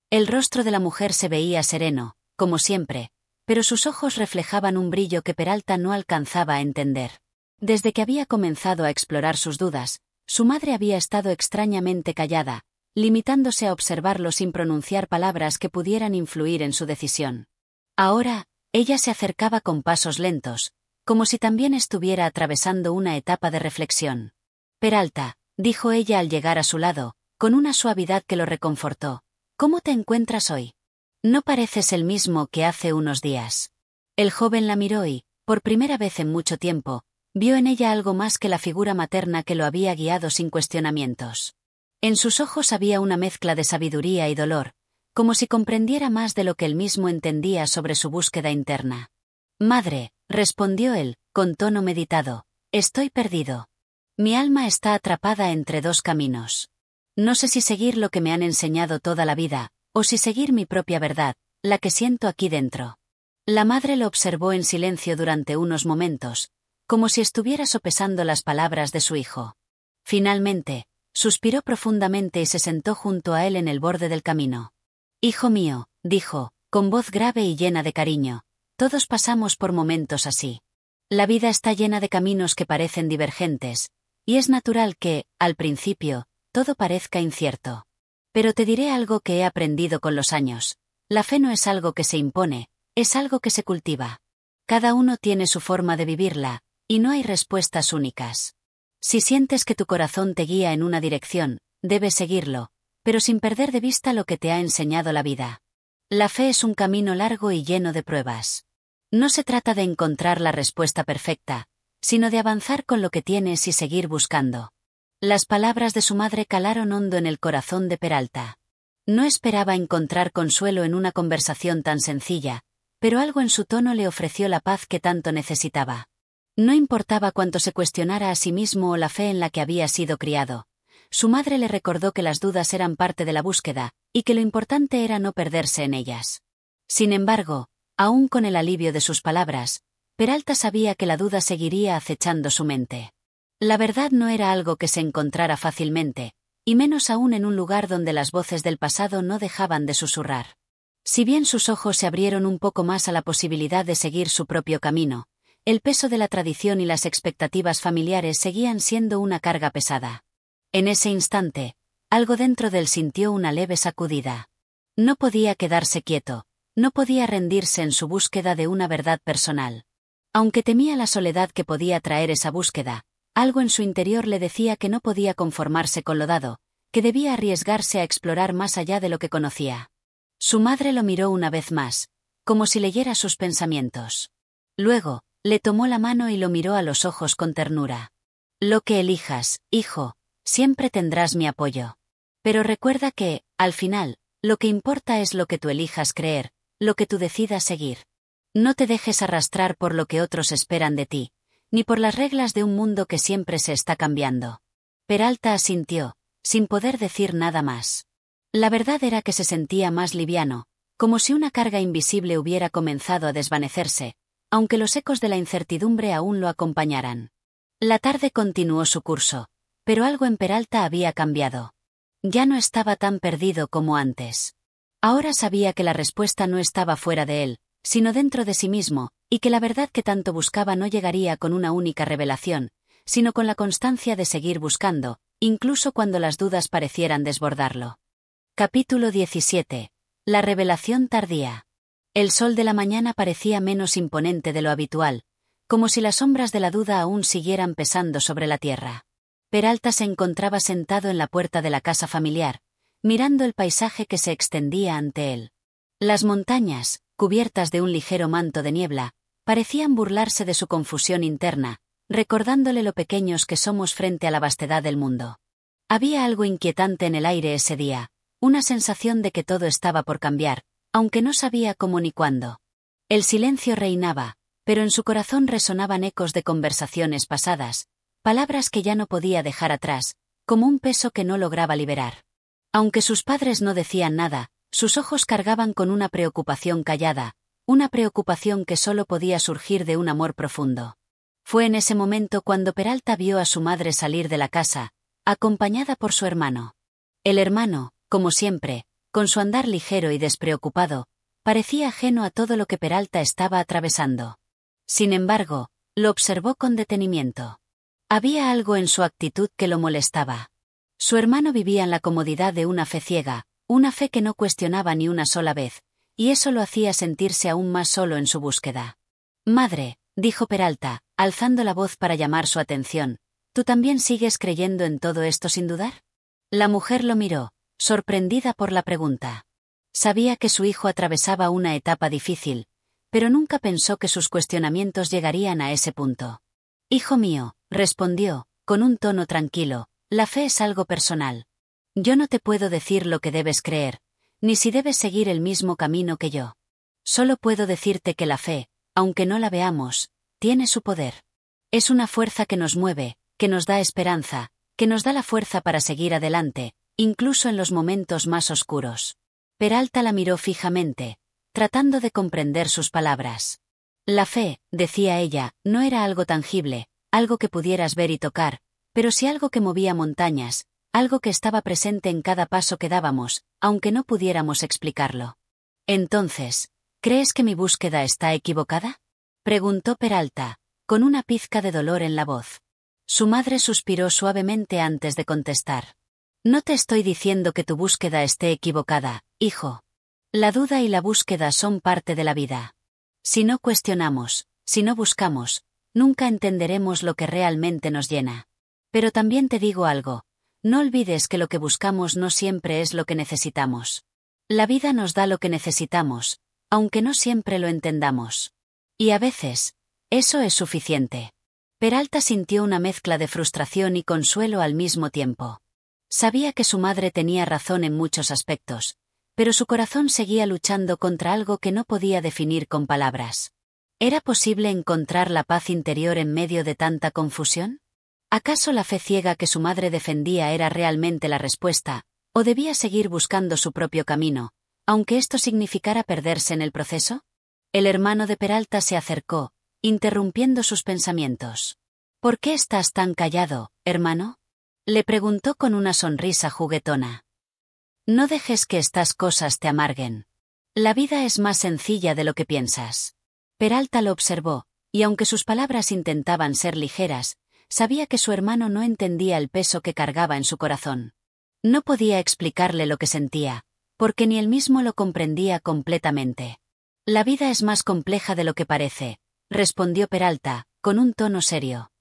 El rostro de la mujer se veía sereno, como siempre, pero sus ojos reflejaban un brillo que Peralta no alcanzaba a entender. Desde que había comenzado a explorar sus dudas, su madre había estado extrañamente callada, limitándose a observarlo sin pronunciar palabras que pudieran influir en su decisión. Ahora, ella se acercaba con pasos lentos, como si también estuviera atravesando una etapa de reflexión. Peralta, dijo ella al llegar a su lado, con una suavidad que lo reconfortó. ¿Cómo te encuentras hoy? No pareces el mismo que hace unos días. El joven la miró y, por primera vez en mucho tiempo, vio en ella algo más que la figura materna que lo había guiado sin cuestionamientos. En sus ojos había una mezcla de sabiduría y dolor, como si comprendiera más de lo que él mismo entendía sobre su búsqueda interna. Madre, respondió él, con tono meditado, estoy perdido. Mi alma está atrapada entre dos caminos. No sé si seguir lo que me han enseñado toda la vida, o si seguir mi propia verdad, la que siento aquí dentro. La madre lo observó en silencio durante unos momentos, como si estuviera sopesando las palabras de su hijo. Finalmente, suspiró profundamente y se sentó junto a él en el borde del camino. Hijo mío, dijo, con voz grave y llena de cariño, todos pasamos por momentos así. La vida está llena de caminos que parecen divergentes, y es natural que, al principio, todo parezca incierto. Pero te diré algo que he aprendido con los años. La fe no es algo que se impone, es algo que se cultiva. Cada uno tiene su forma de vivirla, y no hay respuestas únicas. Si sientes que tu corazón te guía en una dirección, debes seguirlo, pero sin perder de vista lo que te ha enseñado la vida. La fe es un camino largo y lleno de pruebas. No se trata de encontrar la respuesta perfecta, sino de avanzar con lo que tienes y seguir buscando. Las palabras de su madre calaron hondo en el corazón de Peralta. No esperaba encontrar consuelo en una conversación tan sencilla, pero algo en su tono le ofreció la paz que tanto necesitaba. No importaba cuánto se cuestionara a sí mismo o la fe en la que había sido criado. Su madre le recordó que las dudas eran parte de la búsqueda, y que lo importante era no perderse en ellas. Sin embargo, aún con el alivio de sus palabras, Peralta sabía que la duda seguiría acechando su mente. La verdad no era algo que se encontrara fácilmente, y menos aún en un lugar donde las voces del pasado no dejaban de susurrar. Si bien sus ojos se abrieron un poco más a la posibilidad de seguir su propio camino, el peso de la tradición y las expectativas familiares seguían siendo una carga pesada. En ese instante, algo dentro de él sintió una leve sacudida. No podía quedarse quieto, no podía rendirse en su búsqueda de una verdad personal. Aunque temía la soledad que podía traer esa búsqueda, algo en su interior le decía que no podía conformarse con lo dado, que debía arriesgarse a explorar más allá de lo que conocía. Su madre lo miró una vez más, como si leyera sus pensamientos. Luego, le tomó la mano y lo miró a los ojos con ternura. Lo que elijas, hijo, siempre tendrás mi apoyo. Pero recuerda que, al final, lo que importa es lo que tú elijas creer, lo que tú decidas seguir. No te dejes arrastrar por lo que otros esperan de ti, ni por las reglas de un mundo que siempre se está cambiando. Peralta asintió, sin poder decir nada más. La verdad era que se sentía más liviano, como si una carga invisible hubiera comenzado a desvanecerse, aunque los ecos de la incertidumbre aún lo acompañaran. La tarde continuó su curso, Pero algo en Peralta había cambiado. Ya no estaba tan perdido como antes. Ahora sabía que la respuesta no estaba fuera de él, sino dentro de sí mismo, y que la verdad que tanto buscaba no llegaría con una única revelación, sino con la constancia de seguir buscando, incluso cuando las dudas parecieran desbordarlo. Capítulo 17. La revelación tardía. El sol de la mañana parecía menos imponente de lo habitual, como si las sombras de la duda aún siguieran pesando sobre la tierra. Peralta se encontraba sentado en la puerta de la casa familiar, mirando el paisaje que se extendía ante él. Las montañas, cubiertas de un ligero manto de niebla, parecían burlarse de su confusión interna, recordándole lo pequeños que somos frente a la vastedad del mundo. Había algo inquietante en el aire ese día, una sensación de que todo estaba por cambiar, aunque no sabía cómo ni cuándo. El silencio reinaba, pero en su corazón resonaban ecos de conversaciones pasadas, palabras que ya no podía dejar atrás, como un peso que no lograba liberar. Aunque sus padres no decían nada, sus ojos cargaban con una preocupación callada, una preocupación que solo podía surgir de un amor profundo. Fue en ese momento cuando Peralta vio a su madre salir de la casa, acompañada por su hermano. El hermano, como siempre, con su andar ligero y despreocupado, parecía ajeno a todo lo que Peralta estaba atravesando. Sin embargo, lo observó con detenimiento. Había algo en su actitud que lo molestaba. Su hermano vivía en la comodidad de una fe ciega, una fe que no cuestionaba ni una sola vez, y eso lo hacía sentirse aún más solo en su búsqueda. «Madre», dijo Peralta, alzando la voz para llamar su atención, «¿tú también sigues creyendo en todo esto sin dudar?» La mujer lo miró, sorprendida por la pregunta. Sabía que su hijo atravesaba una etapa difícil, pero nunca pensó que sus cuestionamientos llegarían a ese punto. «Hijo mío», respondió, con un tono tranquilo, «la fe es algo personal. Yo no te puedo decir lo que debes creer, ni si debes seguir el mismo camino que yo. Solo puedo decirte que la fe, aunque no la veamos, tiene su poder. Es una fuerza que nos mueve, que nos da esperanza, que nos da la fuerza para seguir adelante, incluso en los momentos más oscuros». Peralta la miró fijamente, tratando de comprender sus palabras. «La fe», decía ella, «no era algo tangible, algo que pudieras ver y tocar, pero sí algo que movía montañas, algo que estaba presente en cada paso que dábamos, aunque no pudiéramos explicarlo». «Entonces, ¿crees que mi búsqueda está equivocada?», preguntó Peralta, con una pizca de dolor en la voz. Su madre suspiró suavemente antes de contestar. «No te estoy diciendo que tu búsqueda esté equivocada, hijo. La duda y la búsqueda son parte de la vida. Si no cuestionamos, si no buscamos, nunca entenderemos lo que realmente nos llena. Pero también te digo algo, no olvides que lo que buscamos no siempre es lo que necesitamos. La vida nos da lo que necesitamos, aunque no siempre lo entendamos. Y a veces, eso es suficiente». Peralta sintió una mezcla de frustración y consuelo al mismo tiempo. Sabía que su madre tenía razón en muchos aspectos, pero su corazón seguía luchando contra algo que no podía definir con palabras. ¿Era posible encontrar la paz interior en medio de tanta confusión? ¿Acaso la fe ciega que su madre defendía era realmente la respuesta, o debía seguir buscando su propio camino, aunque esto significara perderse en el proceso? El hermano de Peralta se acercó, interrumpiendo sus pensamientos. «¿Por qué estás tan callado, hermano?», le preguntó con una sonrisa juguetona. «No dejes que estas cosas te amarguen. La vida es más sencilla de lo que piensas». Peralta lo observó, y aunque sus palabras intentaban ser ligeras, sabía que su hermano no entendía el peso que cargaba en su corazón. No podía explicarle lo que sentía, porque ni él mismo lo comprendía completamente. «La vida es más compleja de lo que parece», respondió Peralta, con un tono serio.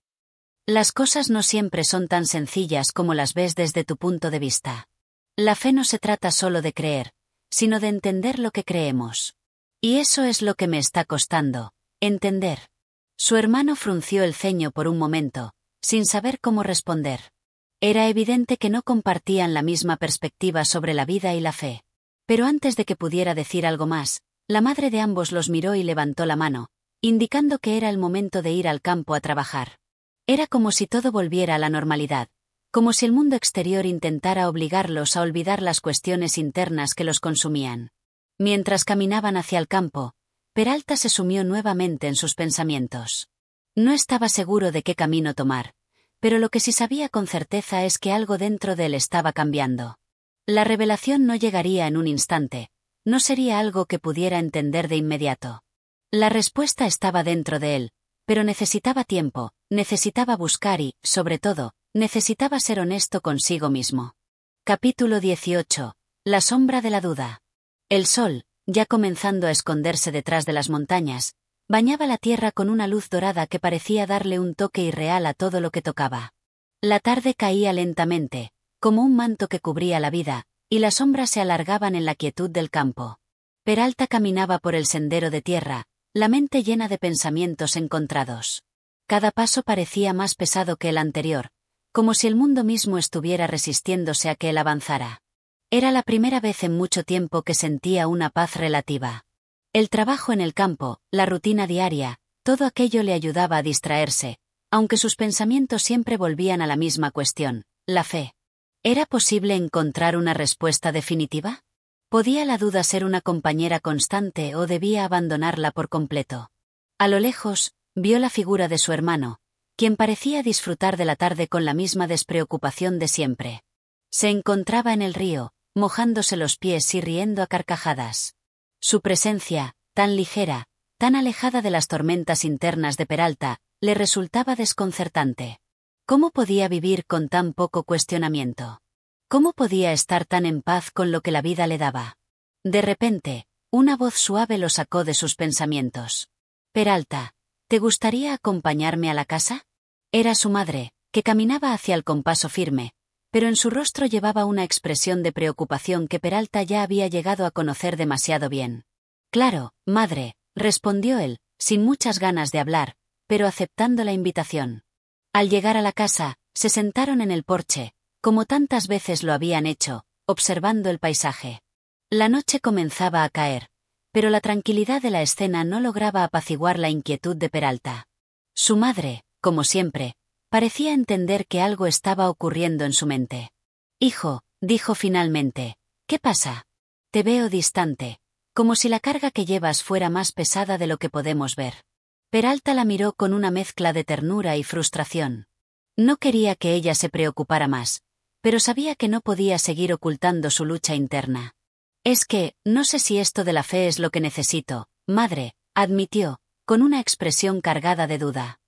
«Las cosas no siempre son tan sencillas como las ves desde tu punto de vista. La fe no se trata solo de creer, sino de entender lo que creemos. Y eso es lo que me está costando, entender». Su hermano frunció el ceño por un momento, sin saber cómo responder. Era evidente que no compartían la misma perspectiva sobre la vida y la fe. Pero antes de que pudiera decir algo más, la madre de ambos los miró y levantó la mano, indicando que era el momento de ir al campo a trabajar. Era como si todo volviera a la normalidad, como si el mundo exterior intentara obligarlos a olvidar las cuestiones internas que los consumían. Mientras caminaban hacia el campo, Peralta se sumió nuevamente en sus pensamientos. No estaba seguro de qué camino tomar, pero lo que sí sabía con certeza es que algo dentro de él estaba cambiando. La revelación no llegaría en un instante, no sería algo que pudiera entender de inmediato. La respuesta estaba dentro de él, pero necesitaba tiempo, necesitaba buscar y, sobre todo, necesitaba ser honesto consigo mismo. Capítulo 18. La sombra de la duda. El sol, ya comenzando a esconderse detrás de las montañas, bañaba la tierra con una luz dorada que parecía darle un toque irreal a todo lo que tocaba. La tarde caía lentamente, como un manto que cubría la vida, y las sombras se alargaban en la quietud del campo. Peralta caminaba por el sendero de tierra, la mente llena de pensamientos encontrados. Cada paso parecía más pesado que el anterior, como si el mundo mismo estuviera resistiéndose a que él avanzara. Era la primera vez en mucho tiempo que sentía una paz relativa. El trabajo en el campo, la rutina diaria, todo aquello le ayudaba a distraerse, aunque sus pensamientos siempre volvían a la misma cuestión, la fe. ¿Era posible encontrar una respuesta definitiva? ¿Podía la duda ser una compañera constante o debía abandonarla por completo? A lo lejos, vio la figura de su hermano, quien parecía disfrutar de la tarde con la misma despreocupación de siempre. Se encontraba en el río, mojándose los pies y riendo a carcajadas. Su presencia, tan ligera, tan alejada de las tormentas internas de Peralta, le resultaba desconcertante. ¿Cómo podía vivir con tan poco cuestionamiento? ¿Cómo podía estar tan en paz con lo que la vida le daba? De repente, una voz suave lo sacó de sus pensamientos. «Peralta, ¿te gustaría acompañarme a la casa?» Era su madre, que caminaba hacia el compaso firme, pero en su rostro llevaba una expresión de preocupación que Peralta ya había llegado a conocer demasiado bien. «Claro, madre», respondió él, sin muchas ganas de hablar, pero aceptando la invitación. Al llegar a la casa, se sentaron en el porche, como tantas veces lo habían hecho, observando el paisaje. La noche comenzaba a caer, pero la tranquilidad de la escena no lograba apaciguar la inquietud de Peralta. Su madre, como siempre, parecía entender que algo estaba ocurriendo en su mente. «Hijo», dijo finalmente, «¿qué pasa? Te veo distante, como si la carga que llevas fuera más pesada de lo que podemos ver». Peralta la miró con una mezcla de ternura y frustración. No quería que ella se preocupara más, pero sabía que no podía seguir ocultando su lucha interna. «Es que, no sé si esto de la fe es lo que necesito, madre», admitió, con una expresión cargada de duda.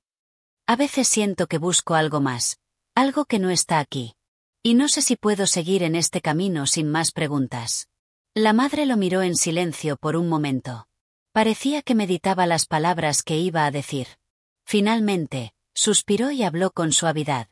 «A veces siento que busco algo más, algo que no está aquí. Y no sé si puedo seguir en este camino sin más preguntas». La madre lo miró en silencio por un momento. Parecía que meditaba las palabras que iba a decir. Finalmente, suspiró y habló con suavidad.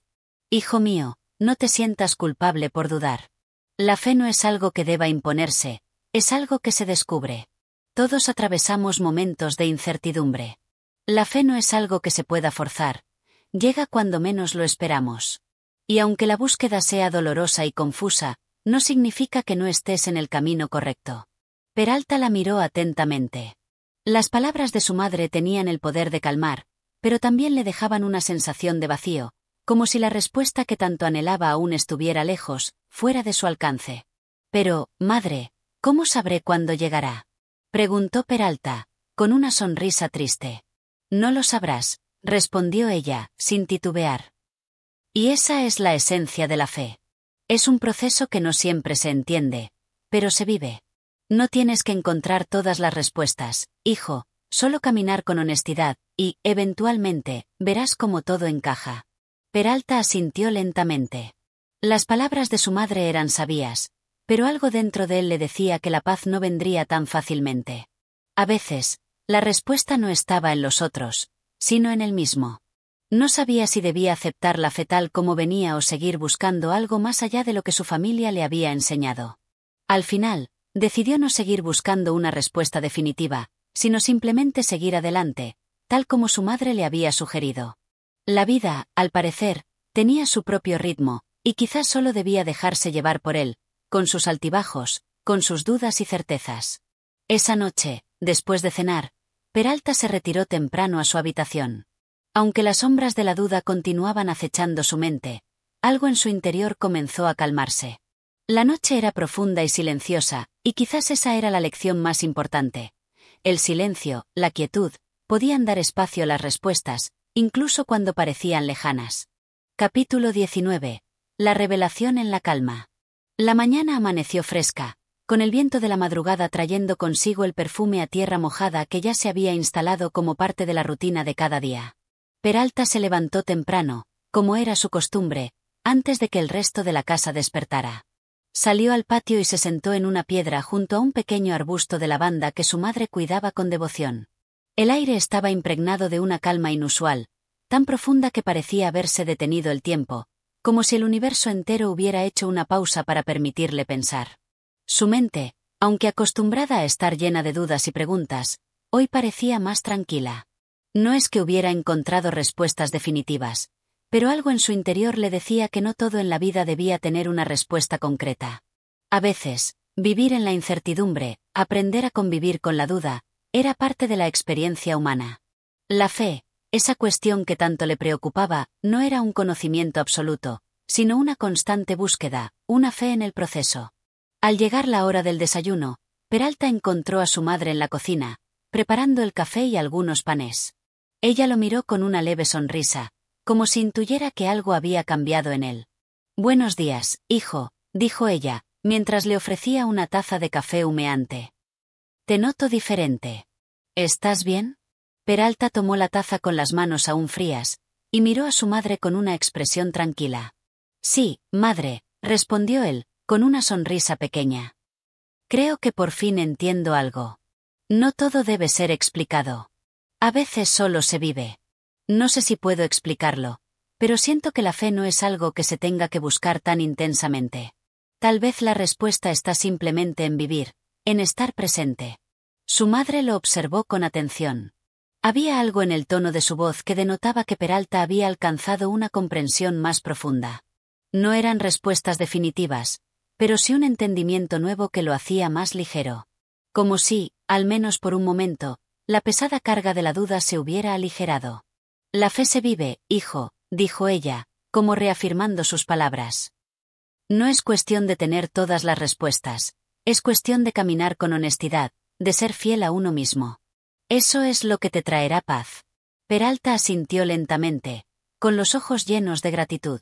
«Hijo mío, no te sientas culpable por dudar. La fe no es algo que deba imponerse, es algo que se descubre. Todos atravesamos momentos de incertidumbre. La fe no es algo que se pueda forzar, llega cuando menos lo esperamos. Y aunque la búsqueda sea dolorosa y confusa, no significa que no estés en el camino correcto». Peralta la miró atentamente. Las palabras de su madre tenían el poder de calmar, pero también le dejaban una sensación de vacío, como si la respuesta que tanto anhelaba aún estuviera lejos, fuera de su alcance. «Pero, madre, ¿cómo sabré cuándo llegará?», preguntó Peralta, con una sonrisa triste. «No lo sabrás», respondió ella, sin titubear. Y esa es la esencia de la fe. Es un proceso que no siempre se entiende, pero se vive. No tienes que encontrar todas las respuestas, hijo, solo caminar con honestidad, y, eventualmente, verás cómo todo encaja. Peralta asintió lentamente. Las palabras de su madre eran sabias, pero algo dentro de él le decía que la paz no vendría tan fácilmente. A veces, la respuesta no estaba en los otros, sino en él mismo. No sabía si debía aceptar la fe tal como venía o seguir buscando algo más allá de lo que su familia le había enseñado. Al final, decidió no seguir buscando una respuesta definitiva, sino simplemente seguir adelante, tal como su madre le había sugerido. La vida, al parecer, tenía su propio ritmo, y quizás solo debía dejarse llevar por él, con sus altibajos, con sus dudas y certezas. Esa noche, después de cenar, Peralta se retiró temprano a su habitación. Aunque las sombras de la duda continuaban acechando su mente, algo en su interior comenzó a calmarse. La noche era profunda y silenciosa, y quizás esa era la lección más importante. El silencio, la quietud, podían dar espacio a las respuestas, incluso cuando parecían lejanas. Capítulo 19. La revelación en la calma. La mañana amaneció fresca, con el viento de la madrugada trayendo consigo el perfume a tierra mojada que ya se había instalado como parte de la rutina de cada día. Peralta se levantó temprano, como era su costumbre, antes de que el resto de la casa despertara. Salió al patio y se sentó en una piedra junto a un pequeño arbusto de lavanda que su madre cuidaba con devoción. El aire estaba impregnado de una calma inusual, tan profunda que parecía haberse detenido el tiempo, como si el universo entero hubiera hecho una pausa para permitirle pensar. Su mente, aunque acostumbrada a estar llena de dudas y preguntas, hoy parecía más tranquila. No es que hubiera encontrado respuestas definitivas, pero algo en su interior le decía que no todo en la vida debía tener una respuesta concreta. A veces, vivir en la incertidumbre, aprender a convivir con la duda, era parte de la experiencia humana. La fe, esa cuestión que tanto le preocupaba, no era un conocimiento absoluto, sino una constante búsqueda, una fe en el proceso. Al llegar la hora del desayuno, Peralta encontró a su madre en la cocina, preparando el café y algunos panes. Ella lo miró con una leve sonrisa, como si intuyera que algo había cambiado en él. «Buenos días, hijo», dijo ella, mientras le ofrecía una taza de café humeante. «Te noto diferente. ¿Estás bien?» Peralta tomó la taza con las manos aún frías, y miró a su madre con una expresión tranquila. «Sí, madre», respondió él, con una sonrisa pequeña. «Creo que por fin entiendo algo. No todo debe ser explicado. A veces solo se vive. No sé si puedo explicarlo, pero siento que la fe no es algo que se tenga que buscar tan intensamente. Tal vez la respuesta está simplemente en vivir, en estar presente». Su madre lo observó con atención. Había algo en el tono de su voz que denotaba que Peralta había alcanzado una comprensión más profunda. No eran respuestas definitivas, pero sí un entendimiento nuevo que lo hacía más ligero. Como si, al menos por un momento, la pesada carga de la duda se hubiera aligerado. «La fe se vive, hijo», dijo ella, como reafirmando sus palabras. «No es cuestión de tener todas las respuestas, es cuestión de caminar con honestidad, de ser fiel a uno mismo. Eso es lo que te traerá paz». Peralta asintió lentamente, con los ojos llenos de gratitud.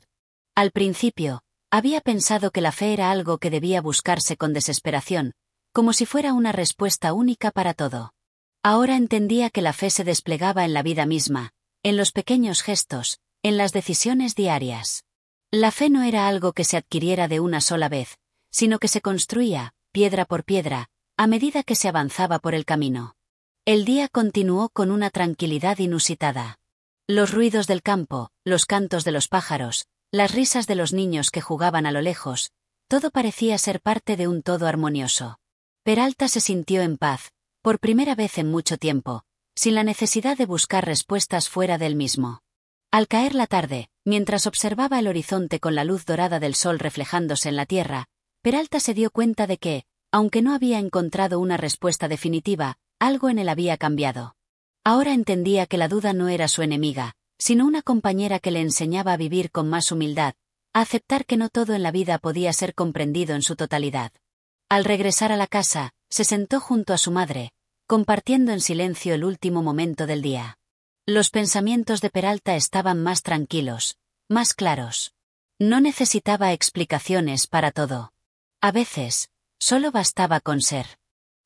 Al principio, había pensado que la fe era algo que debía buscarse con desesperación, como si fuera una respuesta única para todo. Ahora entendía que la fe se desplegaba en la vida misma, en los pequeños gestos, en las decisiones diarias. La fe no era algo que se adquiriera de una sola vez, sino que se construía, piedra por piedra, a medida que se avanzaba por el camino. El día continuó con una tranquilidad inusitada. Los ruidos del campo, los cantos de los pájaros, las risas de los niños que jugaban a lo lejos, todo parecía ser parte de un todo armonioso. Peralta se sintió en paz, por primera vez en mucho tiempo, sin la necesidad de buscar respuestas fuera del mismo. Al caer la tarde, mientras observaba el horizonte con la luz dorada del sol reflejándose en la tierra, Peralta se dio cuenta de que, aunque no había encontrado una respuesta definitiva, algo en él había cambiado. Ahora entendía que la duda no era su enemiga, sino una compañera que le enseñaba a vivir con más humildad, a aceptar que no todo en la vida podía ser comprendido en su totalidad. Al regresar a la casa, se sentó junto a su madre, compartiendo en silencio el último momento del día. Los pensamientos de Peralta estaban más tranquilos, más claros. No necesitaba explicaciones para todo. A veces, solo bastaba con ser.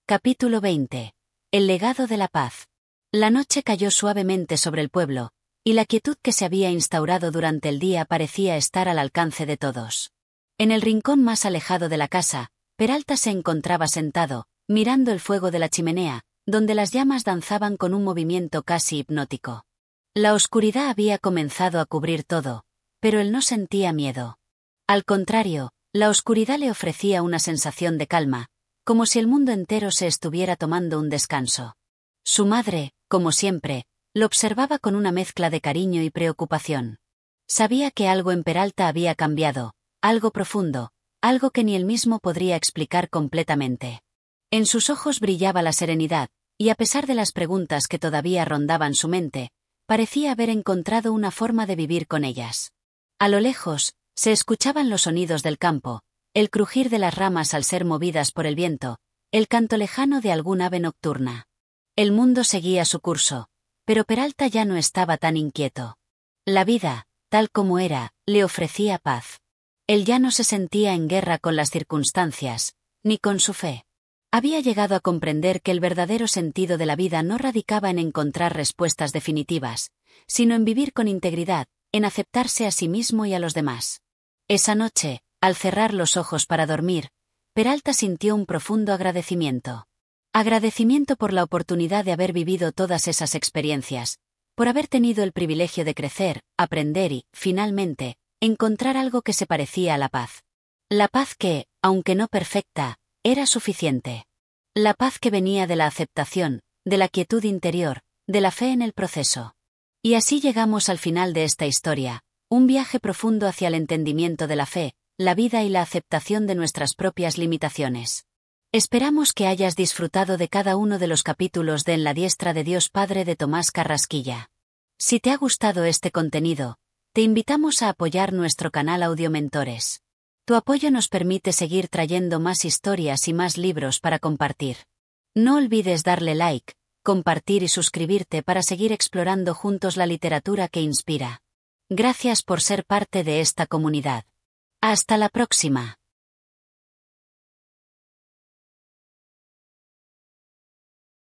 Capítulo 20. El legado de la paz. La noche cayó suavemente sobre el pueblo, y la quietud que se había instaurado durante el día parecía estar al alcance de todos. En el rincón más alejado de la casa, Peralta se encontraba sentado, mirando el fuego de la chimenea, donde las llamas danzaban con un movimiento casi hipnótico. La oscuridad había comenzado a cubrir todo, pero él no sentía miedo. Al contrario, la oscuridad le ofrecía una sensación de calma, como si el mundo entero se estuviera tomando un descanso. Su madre, como siempre, lo observaba con una mezcla de cariño y preocupación. Sabía que algo en Peralta había cambiado, algo profundo, algo que ni él mismo podría explicar completamente. En sus ojos brillaba la serenidad, y a pesar de las preguntas que todavía rondaban su mente, parecía haber encontrado una forma de vivir con ellas. A lo lejos, se escuchaban los sonidos del campo, el crujir de las ramas al ser movidas por el viento, el canto lejano de algún ave nocturna. El mundo seguía su curso, pero Peralta ya no estaba tan inquieto. La vida, tal como era, le ofrecía paz. Él ya no se sentía en guerra con las circunstancias, ni con su fe. Había llegado a comprender que el verdadero sentido de la vida no radicaba en encontrar respuestas definitivas, sino en vivir con integridad, en aceptarse a sí mismo y a los demás. Esa noche, al cerrar los ojos para dormir, Peralta sintió un profundo agradecimiento. Agradecimiento por la oportunidad de haber vivido todas esas experiencias, por haber tenido el privilegio de crecer, aprender y, finalmente, encontrar algo que se parecía a la paz. La paz que, aunque no perfecta, era suficiente. La paz que venía de la aceptación, de la quietud interior, de la fe en el proceso. Y así llegamos al final de esta historia, un viaje profundo hacia el entendimiento de la fe, la vida y la aceptación de nuestras propias limitaciones. Esperamos que hayas disfrutado de cada uno de los capítulos de En la diestra de Dios Padre de Tomás Carrasquilla. Si te ha gustado este contenido, te invitamos a apoyar nuestro canal Audiomentores. Tu apoyo nos permite seguir trayendo más historias y más libros para compartir. No olvides darle like, compartir y suscribirte para seguir explorando juntos la literatura que inspira. Gracias por ser parte de esta comunidad. Hasta la próxima.